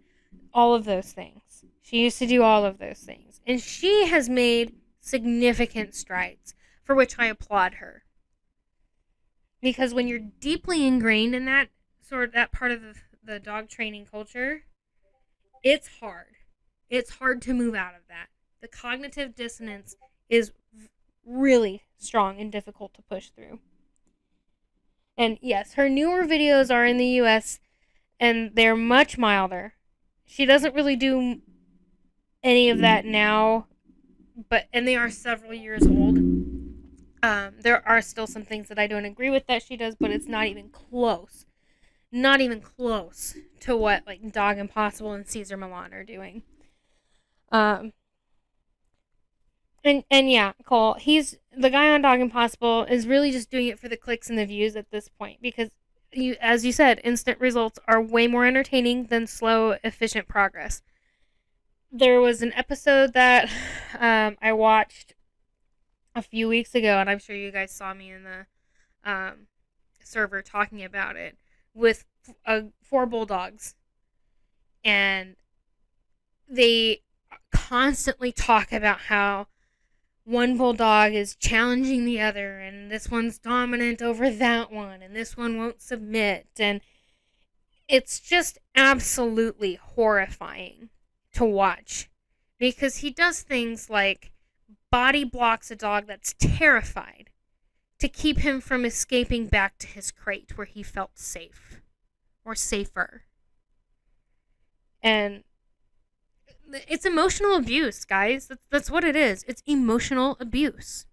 all of those things. She used to do all of those things. And she has made significant strides, for which I applaud her. Because when you're deeply ingrained in that part of the dog training culture, it's hard. It's hard to move out of that. The cognitive dissonance is really strong and difficult to push through. And yes, her newer videos are in the US and they're much milder. She doesn't really do any of that now, and they are several years old. There are still some things that I don't agree with that she does, but it's not even close. Not even close to what like Dog Impossible and CESAR MILLAN are doing. And yeah, Cole, he's the guy on Dog Impossible is really just doing it for the clicks and the views at this point because as you said, instant results are way more entertaining than slow, efficient progress. There was an episode that I watched a few weeks ago, and I'm sure you guys saw me in the server talking about it, with 4 bulldogs. And they constantly talk about how one bulldog is challenging the other, and this one's dominant over that one, and this one won't submit. And it's just absolutely horrifying to watch because he does things like body blocks a dog that's terrified to keep him from escaping back to his crate where he felt safe or safer. And it's emotional abuse, guys. That's what it is. It's emotional abuse.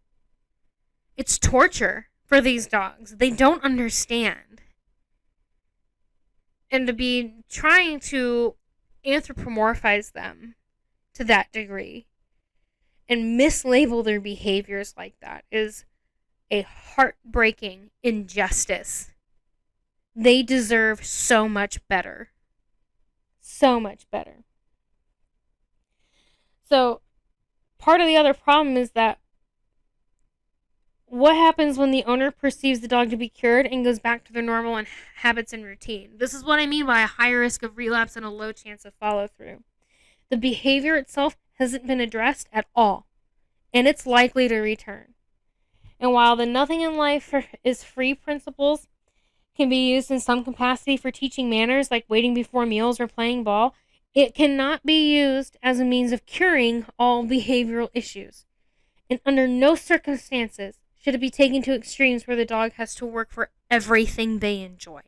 It's torture for these dogs. They don't understand. And to be trying to anthropomorphize them to that degree and mislabel their behaviors like that is a heartbreaking injustice. They deserve so much better. So much better. So, part of the other problem is that what happens when the owner perceives the dog to be cured and goes back to their normal habits and routine? This is what I mean by a high risk of relapse and a low chance of follow-through. The behavior itself hasn't been addressed at all, and it's likely to return. And while the nothing in life is free principles can be used in some capacity for teaching manners like waiting before meals or playing ball, it cannot be used as a means of curing all behavioral issues. And under no circumstances should it be taken to extremes where the dog has to work for everything they enjoy.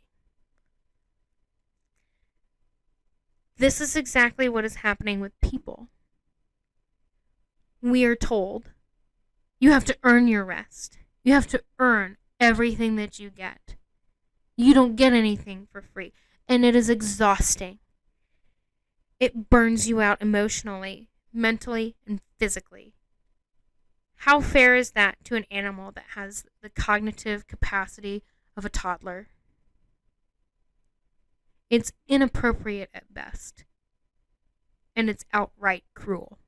This is exactly what is happening with people. We are told, you have to earn your rest. You have to earn everything that you get. You don't get anything for free. And it is exhausting. It burns you out emotionally, mentally, and physically. How fair is that to an animal that has the cognitive capacity of a toddler? It's inappropriate at best. And it's outright cruel.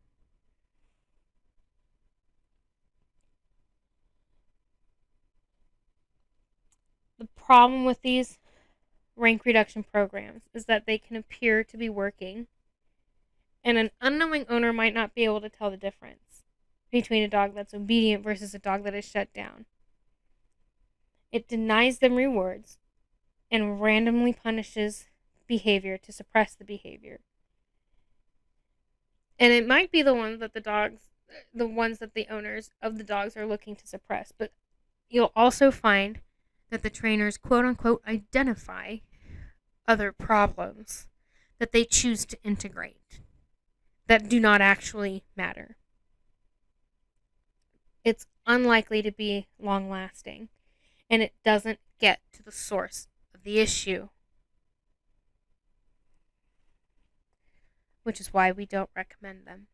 The problem with these rank reduction programs is that they can appear to be working, and an unknowing owner might not be able to tell the difference between a dog that's obedient versus a dog that is shut down. It denies them rewards and randomly punishes behavior to suppress the behavior. And it might be the ones that the owners of the dogs are looking to suppress, but you'll also find that the trainers quote unquote identify other problems that they choose to integrate that do not actually matter. It's unlikely to be long lasting, and it doesn't get to the source of the issue, which is why we don't recommend them.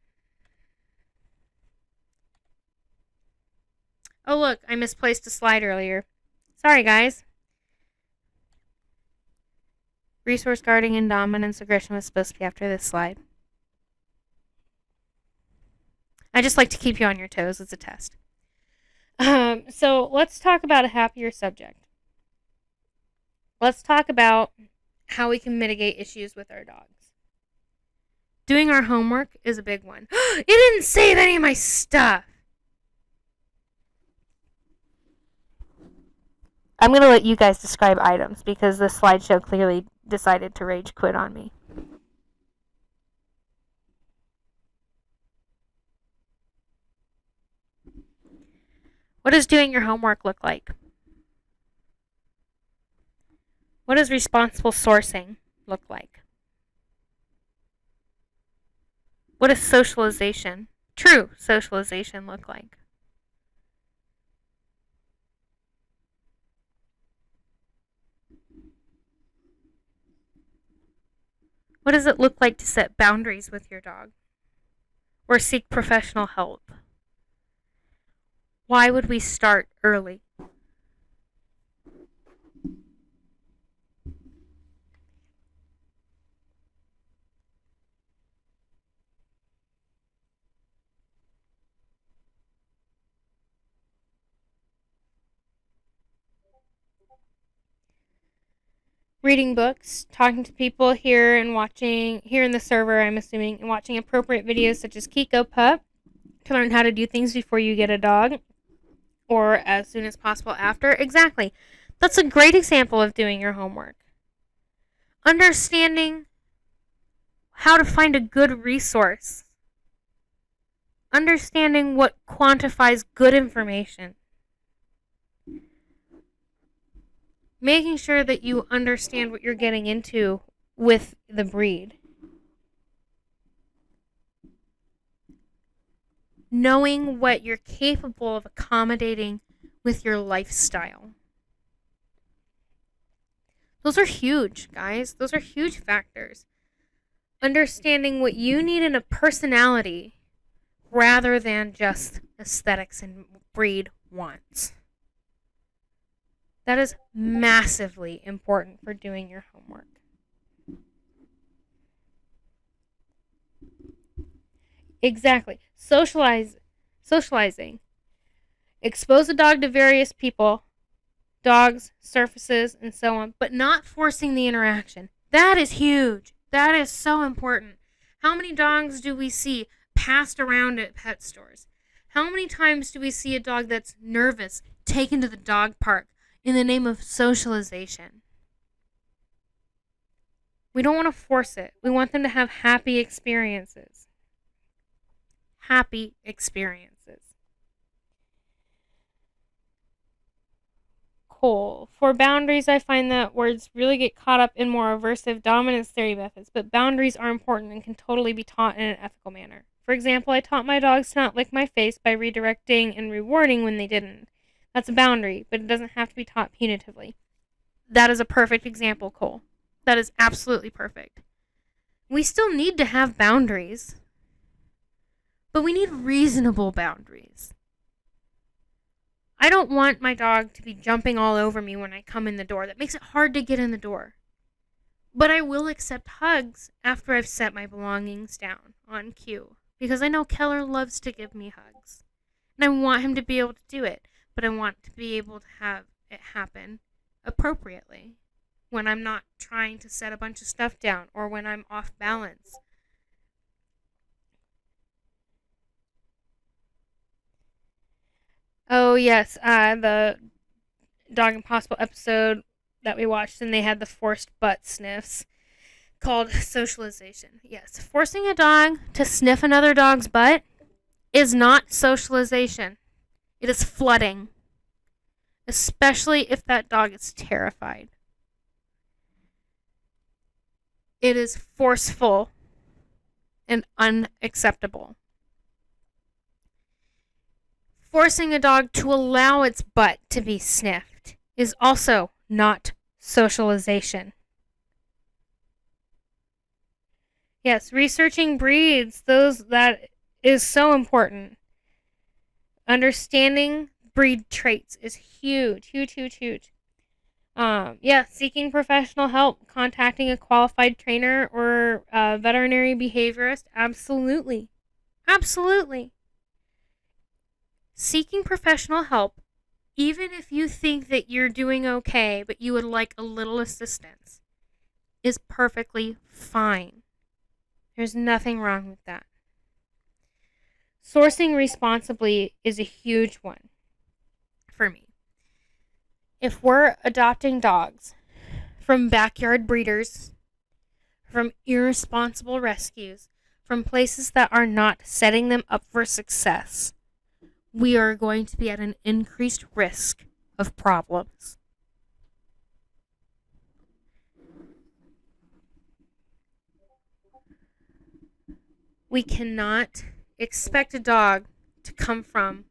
Oh look, I misplaced a slide earlier. Sorry guys. Resource guarding and dominance aggression was supposed to be after this slide. I just like to keep you on your toes. It's a test. So let's talk about a happier subject. Let's talk about how we can mitigate issues with our dogs. Doing our homework is a big one. It didn't save any of my stuff. I'm going to let you guys describe items because this slideshow clearly decided to rage quit on me. What does doing your homework look like? What does responsible sourcing look like? What does socialization, true socialization, look like? What does it look like to set boundaries with your dog? Or seek professional help? Why would we start early? Reading books, talking to people here and watching, here in the server, I'm assuming, and watching appropriate videos such as Kiko Pup to learn how to do things before you get a dog or as soon as possible after. Exactly. That's a great example of doing your homework. Understanding how to find a good resource. Understanding what quantifies good information. Making sure that you understand what you're getting into with the breed. Knowing what you're capable of accommodating with your lifestyle. Those are huge, guys. Those are huge factors. Understanding what you need in a personality rather than just aesthetics and breed wants. That is massively important for doing your homework. Exactly. Socializing. Expose a dog to various people, dogs, surfaces, and so on, but not forcing the interaction. That is huge. That is so important. How many dogs do we see passed around at pet stores? How many times do we see a dog that's nervous taken to the dog park in the name of socialization? We don't want to force it. We want them to have happy experiences. Happy experiences. Cool. For boundaries, I find that words really get caught up in more aversive dominance theory methods, but boundaries are important and can totally be taught in an ethical manner. For example, I taught my dogs to not lick my face by redirecting and rewarding when they didn't. That's a boundary, but it doesn't have to be taught punitively. That is a perfect example, Cole. That is absolutely perfect. We still need to have boundaries, but we need reasonable boundaries. I don't want my dog to be jumping all over me when I come in the door. That makes it hard to get in the door. But I will accept hugs after I've set my belongings down on cue, because I know Keller loves to give me hugs. And I want him to be able to do it, but I want to be able to have it happen appropriately when I'm not trying to set a bunch of stuff down or when I'm off balance. Oh, yes, the Dog Impossible episode that we watched, and they had the forced butt sniffs called socialization. Yes, forcing a dog to sniff another dog's butt is not socialization. It is flooding, especially if that dog is terrified. It is forceful and unacceptable. Forcing a dog to allow its butt to be sniffed is also not socialization. Yes, researching breeds, that is so important. Understanding breed traits is huge, huge, huge, huge. Seeking professional help, contacting a qualified trainer or a veterinary behaviorist, absolutely. Absolutely. Seeking professional help, even if you think that you're doing okay, but you would like a little assistance, is perfectly fine. There's nothing wrong with that. Sourcing responsibly is a huge one for me. If we're adopting dogs from backyard breeders, from irresponsible rescues, from places that are not setting them up for success, we are going to be at an increased risk of problems. We cannot expect a dog to come from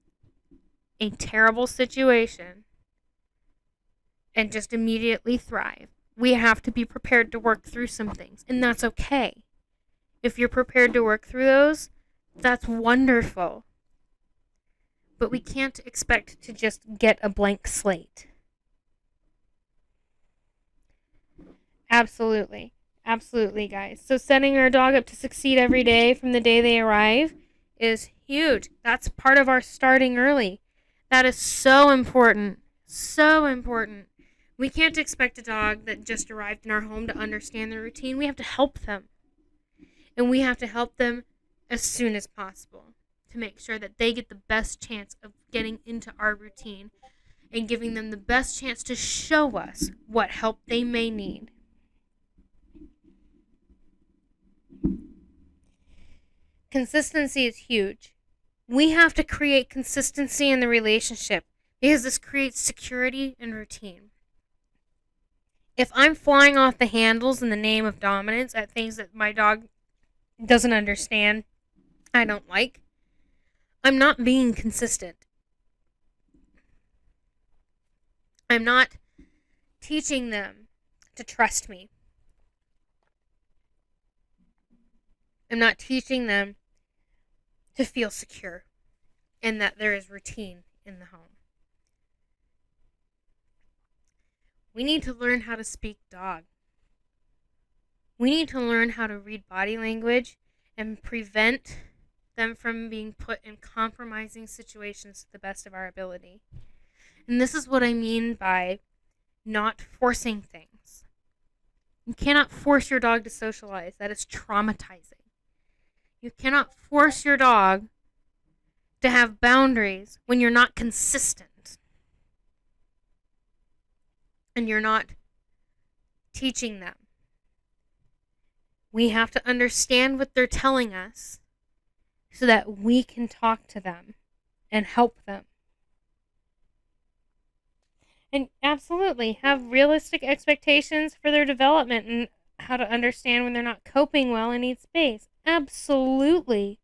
a terrible situation and just immediately thrive. We have to be prepared to work through some things, and that's okay. If you're prepared to work through those, that's wonderful. But we can't expect to just get a blank slate. Absolutely. Absolutely, guys. So setting our dog up to succeed every day from the day they arrive is huge. That's part of our starting early. That is so important. So important. We can't expect a dog that just arrived in our home to understand the routine. We have to help them. And we have to help them as soon as possible to make sure that they get the best chance of getting into our routine and giving them the best chance to show us what help they may need. Consistency is huge. We have to create consistency in the relationship because this creates security and routine. If I'm flying off the handles in the name of dominance at things that my dog doesn't understand, I don't like, I'm not being consistent. I'm not teaching them to trust me. I'm not teaching them to feel secure and that there is routine in the home. We need to learn how to speak dog. We need to learn how to read body language and prevent them from being put in compromising situations to the best of our ability. And this is what I mean by not forcing things. You cannot force your dog to socialize. That is traumatizing. You cannot force your dog to have boundaries when you're not consistent. And you're not teaching them. We have to understand what they're telling us so that we can talk to them and help them. And absolutely, have realistic expectations for their development and how to understand when they're not coping well and need space. Absolutely.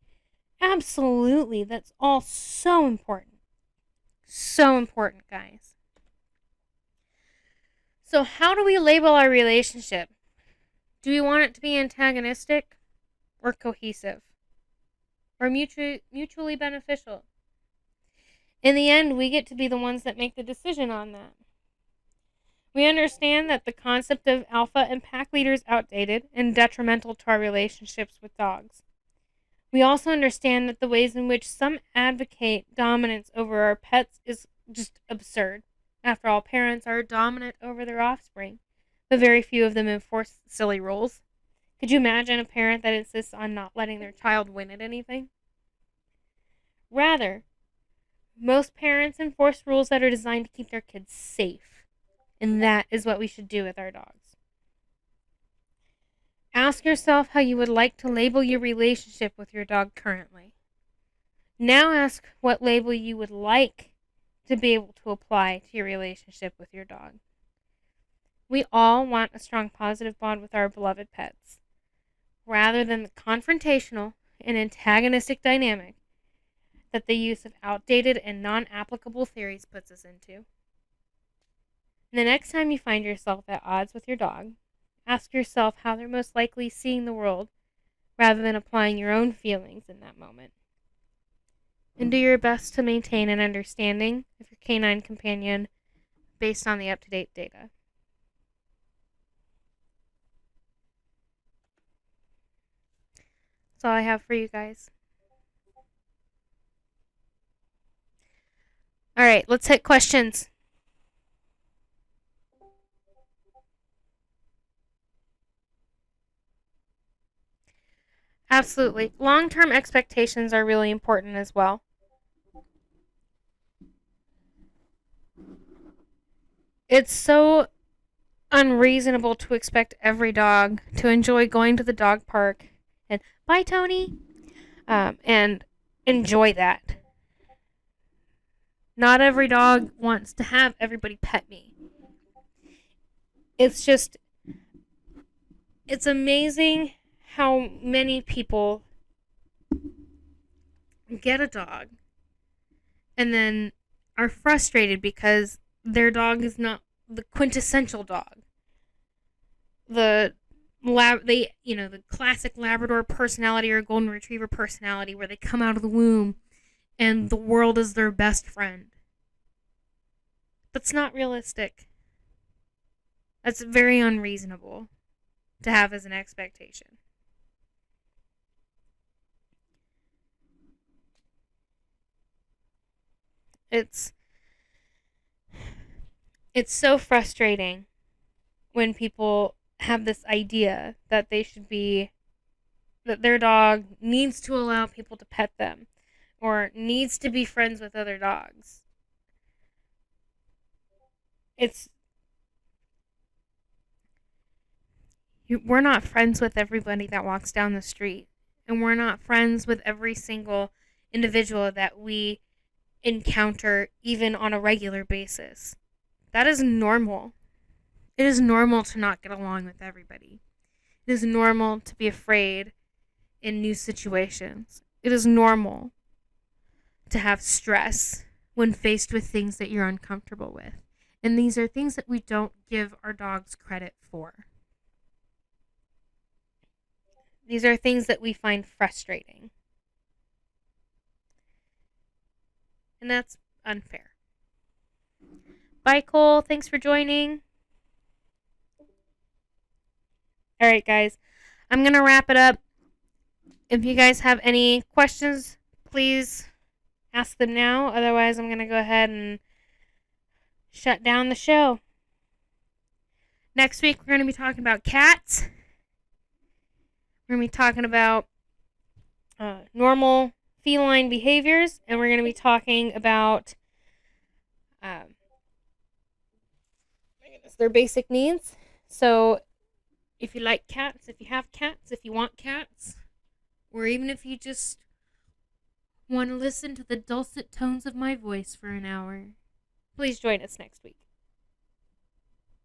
Absolutely. That's all so important. So important, guys. So how do we label our relationship? Do we want it to be antagonistic or cohesive? Or mutually beneficial? In the end, we get to be the ones that make the decision on that. We understand that the concept of alpha and pack leader is outdated and detrimental to our relationships with dogs. We also understand that the ways in which some advocate dominance over our pets is just absurd. After all, parents are dominant over their offspring, but very few of them enforce silly rules. Could you imagine a parent that insists on not letting their child win at anything? Rather, most parents enforce rules that are designed to keep their kids safe. And that is what we should do with our dogs. Ask yourself how you would like to label your relationship with your dog currently. Now ask what label you would like to be able to apply to your relationship with your dog. We all want a strong positive bond with our beloved pets, rather than the confrontational and antagonistic dynamic that the use of outdated and non-applicable theories puts us into. The next time you find yourself at odds with your dog, ask yourself how they're most likely seeing the world rather than applying your own feelings in that moment. And do your best to maintain an understanding of your canine companion based on the up-to-date data. That's all I have for you guys. All right, let's hit questions. Absolutely. Long-term expectations are really important as well. It's so unreasonable to expect every dog to enjoy going to the dog park and bye Tony, and enjoy that. Not every dog wants to have everybody pet me. It's just, it's amazing how many people get a dog and then are frustrated because their dog is not the quintessential dog. The the classic Labrador personality or Golden Retriever personality where they come out of the womb and the world is their best friend. That's not realistic. That's very unreasonable to have as an expectation. It's so frustrating when people have this idea that that their dog needs to allow people to pet them or needs to be friends with other dogs. It's we're not friends with everybody that walks down the street, and we're not friends with every single individual that we encounter even on a regular basis. That is normal. It is normal to not get along with everybody. It is normal to be afraid in new situations. It is normal to have stress when faced with things that you're uncomfortable with. And these are things that we don't give our dogs credit for. These are things that we find frustrating. And that's unfair. Bye, Cole. Thanks for joining. Alright, guys. I'm going to wrap it up. If you guys have any questions, please ask them now. Otherwise, I'm going to go ahead and shut down the show. Next week, we're going to be talking about cats. We're going to be talking about normal feline behaviors, and we're going to be talking about their basic needs. So if you like cats, if you have cats, if you want cats, or even if you just want to listen to the dulcet tones of my voice for an hour, please join us next week.